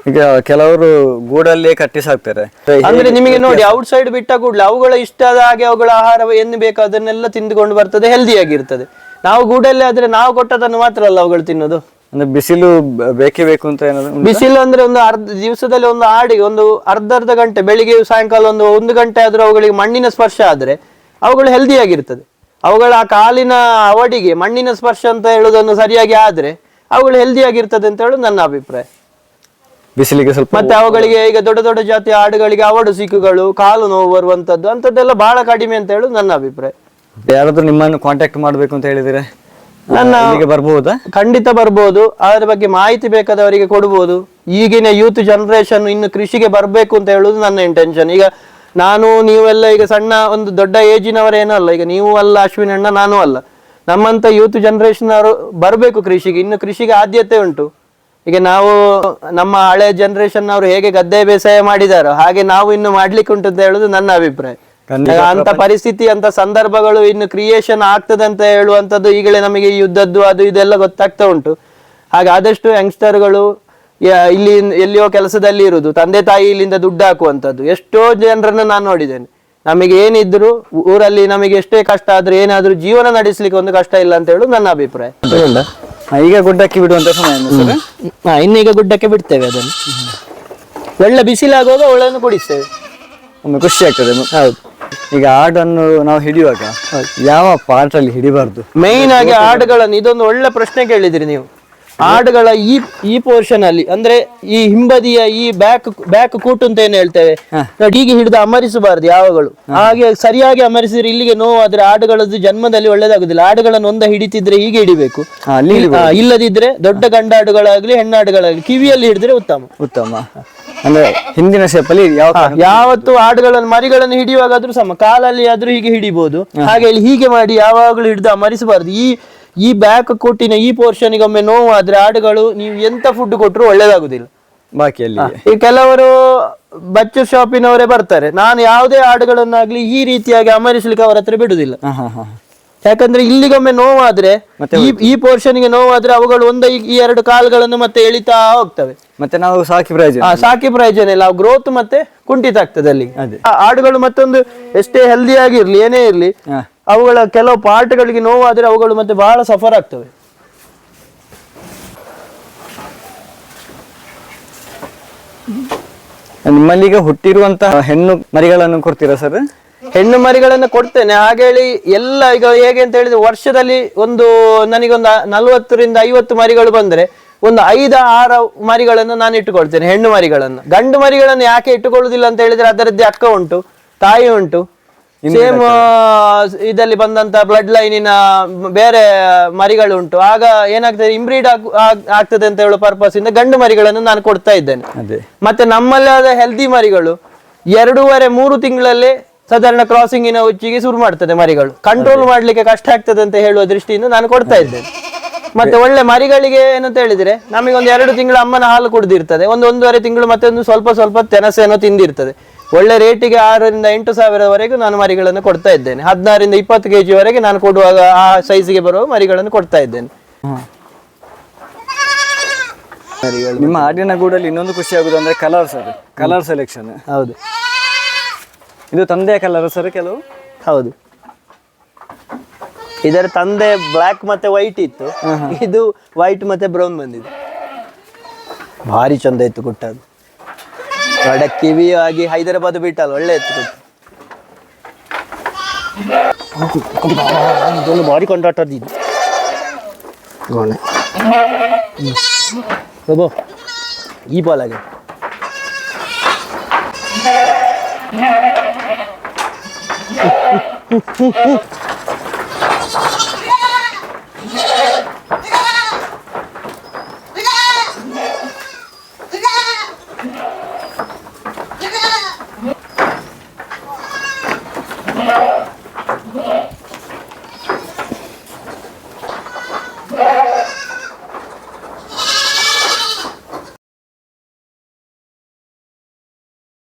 ಈಗ ಕೆಲವರು ಗೂಡಲ್ಲೇ ಕಟ್ಟಿ ಸಾಕ್ತಾರೆ. ಅಂದ್ರೆ ನಿಮಗೆ ನೋಡಿ, ಔಟ್ಸೈಡ್ ಬಿಟ್ಟ ಕೂಡಲೇ ಅವುಗಳ ಇಷ್ಟದ ಹಾಗೆ ಅವುಗಳ ಆಹಾರ ಏನು ಬೇಕು ಅದನ್ನೆಲ್ಲ ತಿಂದುಕೊಂಡು ಬರ್ತದೆ, ಹೆಲ್ದಿಯಾಗಿರ್ತದೆ. ನಾವು ಗೂಡಲ್ಲೇ ಆದ್ರೆ ನಾವು ಕೊಟ್ಟದನ್ನು ಮಾತ್ರ ಅಲ್ಲ ಅವುಗಳು ತಿನ್ನೋದು. ಅಂದ್ರೆ ಬಿಸಿಲು ಬೇಕೇ ಬೇಕು ಅಂತ ಏನಾದ್ರು? ಬಿಸಿಲು ಅಂದ್ರೆ ಒಂದು ದಿವಸದಲ್ಲಿ ಒಂದು ಆಡಿಗೆ ಒಂದು ಅರ್ಧ ಗಂಟೆ, ಬೆಳಿಗ್ಗೆ ಸಾಯಂಕಾಲ ಒಂದು ಗಂಟೆ ಆದ್ರೂ ಅವುಗಳಿಗೆ ಮಣ್ಣಿನ ಸ್ಪರ್ಶ ಆದ್ರೆ ಅವುಗಳು ಹೆಲ್ದಿ ಆಗಿರ್ತದೆ. ಅವುಗಳ ಆ ಕಾಲಿನ ಅವಡಿಗೆ ಮಣ್ಣಿನ ಸ್ಪರ್ಶ ಅಂತ ಹೇಳುವುದನ್ನು ಸರಿಯಾಗಿ ಆದ್ರೆ ಅವುಗಳು ಹೆಲ್ದಿ ಆಗಿರ್ತದೆ ಅಂತ ಹೇಳುದು ನನ್ನ ಅಭಿಪ್ರಾಯ. ಬಿಸಿಲಿಗೆ ಸ್ವಲ್ಪ ಮತ್ತೆ ಅವುಗಳಿಗೆ ಈಗ ದೊಡ್ಡ ದೊಡ್ಡ ಜಾತಿಯ ಆಡುಗಳಿಗೆ ಅವಡು ಸಿಕ್ಕುಗಳು, ಕಾಲು ನೋವು ಬರುವಂತದ್ದು ಅಂತದ್ದೆಲ್ಲ ಬಹಳ ಕಡಿಮೆ ಅಂತ ಹೇಳುದು ನನ್ನ ಅಭಿಪ್ರಾಯ. ಯಾರಾದ್ರೂ ನಿಮ್ಮನ್ನು ಕಾಂಟ್ಯಾಕ್ಟ್ ಮಾಡ್ಬೇಕು ಅಂತ ಹೇಳಿದ್ರೆ ಬರ್ಬಹುದಾ? ಖಂಡಿತ ಬರ್ಬೋದು. ಅದರ ಬಗ್ಗೆ ಮಾಹಿತಿ ಬೇಕಾದವರಿಗೆ ಕೊಡ್ಬೋದು. ಈಗಿನ ಯೂತ್ ಜನರೇಷನ್ ಇನ್ನು ಕೃಷಿಗೆ ಬರ್ಬೇಕು ಅಂತ ಹೇಳುದು ನನ್ನ ಇಂಟೆನ್ಷನ್. ಈಗ ನೀವೆಲ್ಲ ಈಗ ಸಣ್ಣ ಒಂದು ದೊಡ್ಡ ಏಜಿನವರೇನೂ ಅಲ್ಲ. ಈಗ ನೀವು ಅಲ್ಲ ಅಶ್ವಿನ್ ಅಣ್ಣ, ನಾನು ಅಲ್ಲ. ನಮ್ಮಂತ ಯೂತ್ ಜನರೇಷನ್ ಅವರು ಬರ್ಬೇಕು ಕೃಷಿಗೆ. ಇನ್ನು ಕೃಷಿಗೆ ಆದ್ಯತೆ ಉಂಟು. ಈಗ ನಾವು ನಮ್ಮ ಹಳೆ ಜನರೇಷನ್ ಅವರು ಹೇಗೆ ಗದ್ದೆ ಬೇಸಾಯ ಮಾಡಿದಾರೋ ಹಾಗೆ ನಾವು ಇನ್ನು ಮಾಡ್ಲಿಕ್ಕೆ ಉಂಟು ಅಂತ ಹೇಳುದು ನನ್ನ ಅಭಿಪ್ರಾಯ. ಅಂತ ಪರಿಸ್ಥಿತಿ, ಅಂತ ಸಂದರ್ಭಗಳು ಇನ್ನು ಕ್ರಿಯೇಷನ್ ಆಗ್ತದೆ ಅಂತ ಹೇಳುವಂತದ್ದು ಈಗಲೇ ನಮಗೆ ಯುದ್ಧದ್ದು ಅದು ಇದೆಲ್ಲ ಗೊತ್ತಾಗ್ತಾ ಉಂಟು. ಹಾಗೆ ಆದಷ್ಟು ಯಂಗ್ಸ್ಟರ್ಗಳು ಇಲ್ಲಿ ಎಲ್ಲಿಯೋ ಕೆಲಸದಲ್ಲಿ ಇರುವುದು, ತಂದೆ ತಾಯಿ ಇಲ್ಲಿಂದ ದುಡ್ಡು ಹಾಕುವಂಥದ್ದು ಎಷ್ಟೋ ಜನರನ್ನು ನಾನು ನೋಡಿದ್ದೇನೆ. ನಮಗೆ ಏನಿದ್ರು ಊರಲ್ಲಿ ನಮಗೆ ಎಷ್ಟೇ ಕಷ್ಟ ಆದ್ರೂ ಏನಾದ್ರೂ ಜೀವನ ನಡೆಸಲಿಕ್ಕೆ ಒಂದು ಕಷ್ಟ ಇಲ್ಲ ಅಂತ ಹೇಳುದು ನನ್ನ ಅಭಿಪ್ರಾಯ. ಈಗ ಗುಡ್ಡಕ್ಕೆ ಬಿಡುವಂತ ಸಮಯ ಇನ್ನೀಗ ಗುಡ್ಡಕ್ಕೆ ಬಿಡ್ತೇವೆ ಅದನ್ನು. ಒಳ್ಳೆ ಬಿಸಿಲಾಗುವಾಗ ಒಳ್ಳೆಯನ್ನು ಕುಡಿಸ್ತೇವೆ, ಒಮ್ಮೆ ಖುಷಿ ಆಗ್ತದೆ. ಹೌದು. ಈಗ ಆಡನ್ನು ನಾವು ಹಿಡಿಯುವಾಗ ಯಾವ ಪಾರ್ಟ್ ಅಲ್ಲಿ ಹಿಡಿಬಾರ್ದು? ಮೇಯ್ನ್ ಆಗಿ ಆಡುಗಳನ್ನು, ಇದೊಂದು ಒಳ್ಳೆ ಪ್ರಶ್ನೆ ಕೇಳಿದ್ರಿ ನೀವು. ಆಡುಗಳ ಈ ಪೋರ್ಷನ್ ಅಲ್ಲಿ ಅಂದ್ರೆ ಈ ಹಿಂಬದಿಯ ಈ ಬ್ಯಾಕ್ ಕೂಟು ಅಂತ ಏನ್ ಹೇಳ್ತೇವೆ, ಹೀಗೆ ಹಿಡಿದು ಅಮರಿಸಬಾರ್ದು ಯಾವಾಗಲೂ. ಹಾಗೆ ಸರಿಯಾಗಿ ಅಮರಿಸಿದ್ರೆ ಇಲ್ಲಿಗೆ ನೋವಾದ್ರೆ ಆಡುಗಳದ್ದು ಜನ್ಮದಲ್ಲಿ ಒಳ್ಳೇದಾಗುದಿಲ್ಲ. ಆಡುಗಳನ್ನು ಒಂದ ಹಿಡಿತಿದ್ರೆ ಹೀಗೆ ಹಿಡಿಬೇಕು, ಇಲ್ಲದಿದ್ರೆ ದೊಡ್ಡ ಗಂಡಾಡುಗಳಾಗ್ಲಿ ಹೆಣ್ಣಾಡುಗಳಾಗ್ಲಿ ಕಿವಿಯಲ್ಲಿ ಹಿಡಿದ್ರೆ ಉತ್ತಮ. ಅಂದ್ರೆ ಹಿಂದಿನ ಶೇಪಲ್ಲಿ ಯಾವತ್ತು ಆಡುಗಳನ್ನು ಮರಿಗಳನ್ನು ಹಿಡಿಯುವಾಗಾದ್ರೂ ಸಮ ಕಾಲಲ್ಲಿ ಆದ್ರೂ ಹೀಗೆ ಹಿಡಿಬಹುದು. ಹಾಗೆ ಇಲ್ಲಿ ಹೀಗೆ ಮಾಡಿ ಯಾವಾಗಲೂ ಹಿಡಿದು ಅಮರಿಸಬಾರ್ದು. ಈ ಬ್ಯಾಕ್ ಕೂಟಿನ ಈ ಪೋರ್ಷನ್ಗೆ ಒಮ್ಮೆ ನೋವು ಆದ್ರೆ ಆಡುಗಳು ನೀವು ಎಂತ ಫುಡ್ ಕೊಟ್ಟರು ಒಳ್ಳೇದಾಗುದಿಲ್ಲ. ಬಾಕಿಯಲ್ಲಿ ಈ ಕೆಲವರು ಬಚ್ಚು ಶಾಪಿನವರೇ ಬರ್ತಾರೆ, ನಾನು ಯಾವುದೇ ಆಡುಗಳನ್ನಾಗ್ಲಿ ಈ ರೀತಿಯಾಗಿ ಅಮರಿಸ್ಲಿಕ್ಕೆ ಅವರ ಹತ್ರ ಬಿಡುದಿಲ್ಲ. ಯಾಕಂದ್ರೆ ಇಲ್ಲಿಗೊಮ್ಮೆ ನೋವಾದ್ರೆ ಈ ಪೋರ್ಷನ್ಗೆ ನೋವಾದ್ರೆ ಅವುಗಳು ಈ ಎರಡು ಕಾಲುಗಳನ್ನು ಮತ್ತೆ ಎಳಿತಾ ಹೋಗ್ತವೆ. ಮತ್ತೆ ನಾವು ಸಾಕಿ ಪ್ರಯೋಜನ ಇಲ್ಲ, ಗ್ರೋತ್ ಮತ್ತೆ ಕುಂಠಿತ ಆಗ್ತದೆ ಅಲ್ಲಿ. ಆಡುಗಳು ಮತ್ತೊಂದು ಎಷ್ಟೇ ಹೆಲ್ದಿ ಆಗಿರ್ಲಿ ಏನೇ ಇರ್ಲಿ, ಅವುಗಳ ಕೆಲವು ಪಾರ್ಟ್ಗಳಿಗೆ ನೋವಾದ್ರೆ ಅವುಗಳು ಮತ್ತೆ ಬಹಳ ಸಫರ್ ಆಗ್ತವೆ. ನಿಮ್ಮಲ್ಲಿ ಈಗ ಹುಟ್ಟಿರುವಂತಹ ಹೆಣ್ಣು ಮರಿಗಳನ್ನು ಕೊಡ್ತೀರಾ ಸರ್? ಹೆಣ್ಣು ಮರಿಗಳನ್ನು ಕೊಡ್ತೇನೆ ಹಾಗೇಳಿ ಎಲ್ಲ. ಈಗ ಹೇಗೆ ಅಂತ ಹೇಳಿದ್ರೆ ವರ್ಷದಲ್ಲಿ ನನಗೊಂದು 40-50 ಮರಿಗಳು ಬಂದ್ರೆ ಒಂದು 5-6 ಮರಿಗಳನ್ನು ನಾನು ಇಟ್ಟುಕೊಳ್ತೇನೆ, ಹೆಣ್ಣು ಮರಿಗಳನ್ನು. ಗಂಡು ಮರಿಗಳನ್ನು ಯಾಕೆ ಇಟ್ಟುಕೊಳ್ಳುದಿಲ್ಲ ಅಂತ ಹೇಳಿದ್ರೆ ಅದರದ್ದೇ ಅಕ್ಕ ಉಂಟು, ತಾಯಿ ಉಂಟು, ಸೇಮ್ ಇದರಲ್ಲಿ ಬಂದಂತ ಬ್ಲಡ್ ಲೈನಿನ ಬೇರೆ ಮರಿಗಳು ಉಂಟು. ಆಗ ಏನಾಗ್ತದೆ, ಇಂಬ್ರೀಡ್ ಆಗ್ತದೆ ಅಂತ ಹೇಳೋ ಪರ್ಪಸ್ ಇಂದ ಗಂಡು ಮರಿಗಳನ್ನು ನಾನು ಕೊಡ್ತಾ ಇದ್ದೇನೆ. ಮತ್ತೆ ನಮ್ಮಲ್ಲಿ ಆದ ಹೆಲ್ದಿ ಮರಿಗಳು 2.5-3 ತಿಂಗಳಲ್ಲೇ ಸಾಧಾರಣ ಕ್ರಾಸಿಂಗಿನ ಉಚ್ಚಿಗೆ ಶುರು ಮಾಡ್ತದೆ ಮರಿಗಳು. ಕಂಟ್ರೋಲ್ ಮಾಡ್ಲಿಕ್ಕೆ ಕಷ್ಟ ಆಗ್ತದೆ ಅಂತ ಹೇಳುವ ದೃಷ್ಟಿಯಿಂದ ನಾನು ಕೊಡ್ತಾ ಇದ್ದೇನೆ. ಮತ್ತೆ ಒಳ್ಳೆ ಮರಿಗಳಿಗೆ ಏನಂತ ಹೇಳಿದ್ರೆ ನಮಗೆ ಒಂದು 2 ತಿಂಗಳು ಅಮ್ಮನ ಹಾಲು ಕುಡ್ದಿರ್ತದೆ, 1-1.5 ತಿಂಗಳು ಮತ್ತೆ ಒಂದು ಸ್ವಲ್ಪ ತೆನಸೇನೋ ತಿಂದಿರ್ತದೆ. ಒಳ್ಳೆ ರೇಟಿಗೆ 6,000-8,000 ಸಾವಿರವರೆಗೂ ನಾನು ಮರಿಗಳನ್ನು ಕೊಡ್ತಾ ಇದ್ದೇನೆ. 16-20 kg ವರೆಗೆ ನಾನು ಕೊಡುವಾಗ ಆ ಸೈಜ್ಗೆ ಬರುವ ಮರಿಗಳನ್ನು ಕೊಡ್ತಾ ಇದ್ದೇನೆ. ನಿಮ್ಮ ಆಡಿನ ಗೂಡಲ್ಲಿ ಇನ್ನೊಂದು ಖುಷಿ ಆಗುದು ಅಂದ್ರೆ ಕಲರ್ ಸರ್, ಕಲರ್ ಸೆಲೆಕ್ಷನ್. ಹೌದು, ಇದು ತಂದೆಯ ಕಲರ್ ಸರ್ ಕೆಲವು? ಹೌದು, ಇದರ ತಂದೆ ಬ್ಲಾಕ್ ಮತ್ತೆ ವೈಟ್ ಇತ್ತು, ಇದು ವೈಟ್ ಮತ್ತೆ ಬ್ರೌನ್ ಬಂದಿದೆ. ಭಾರಿ ಚಂದ ಇತ್ತು ಕುಟ್ಟ. ಅದು ಒಳ್ಳೆ ಕಿವಿ ಆಗಿ ಹೈದರಾಬಾದ್ ಬಿಟ್ಟಲ್ಲ, ಒಳ್ಳೆ ಎತ್ತು ಕುಟ್ಟ. ಭಾರಿ ಕೊಂಡಾಟದ್ದು ಗೋಣೆ ಈ ಬಾಲಾಗೆ.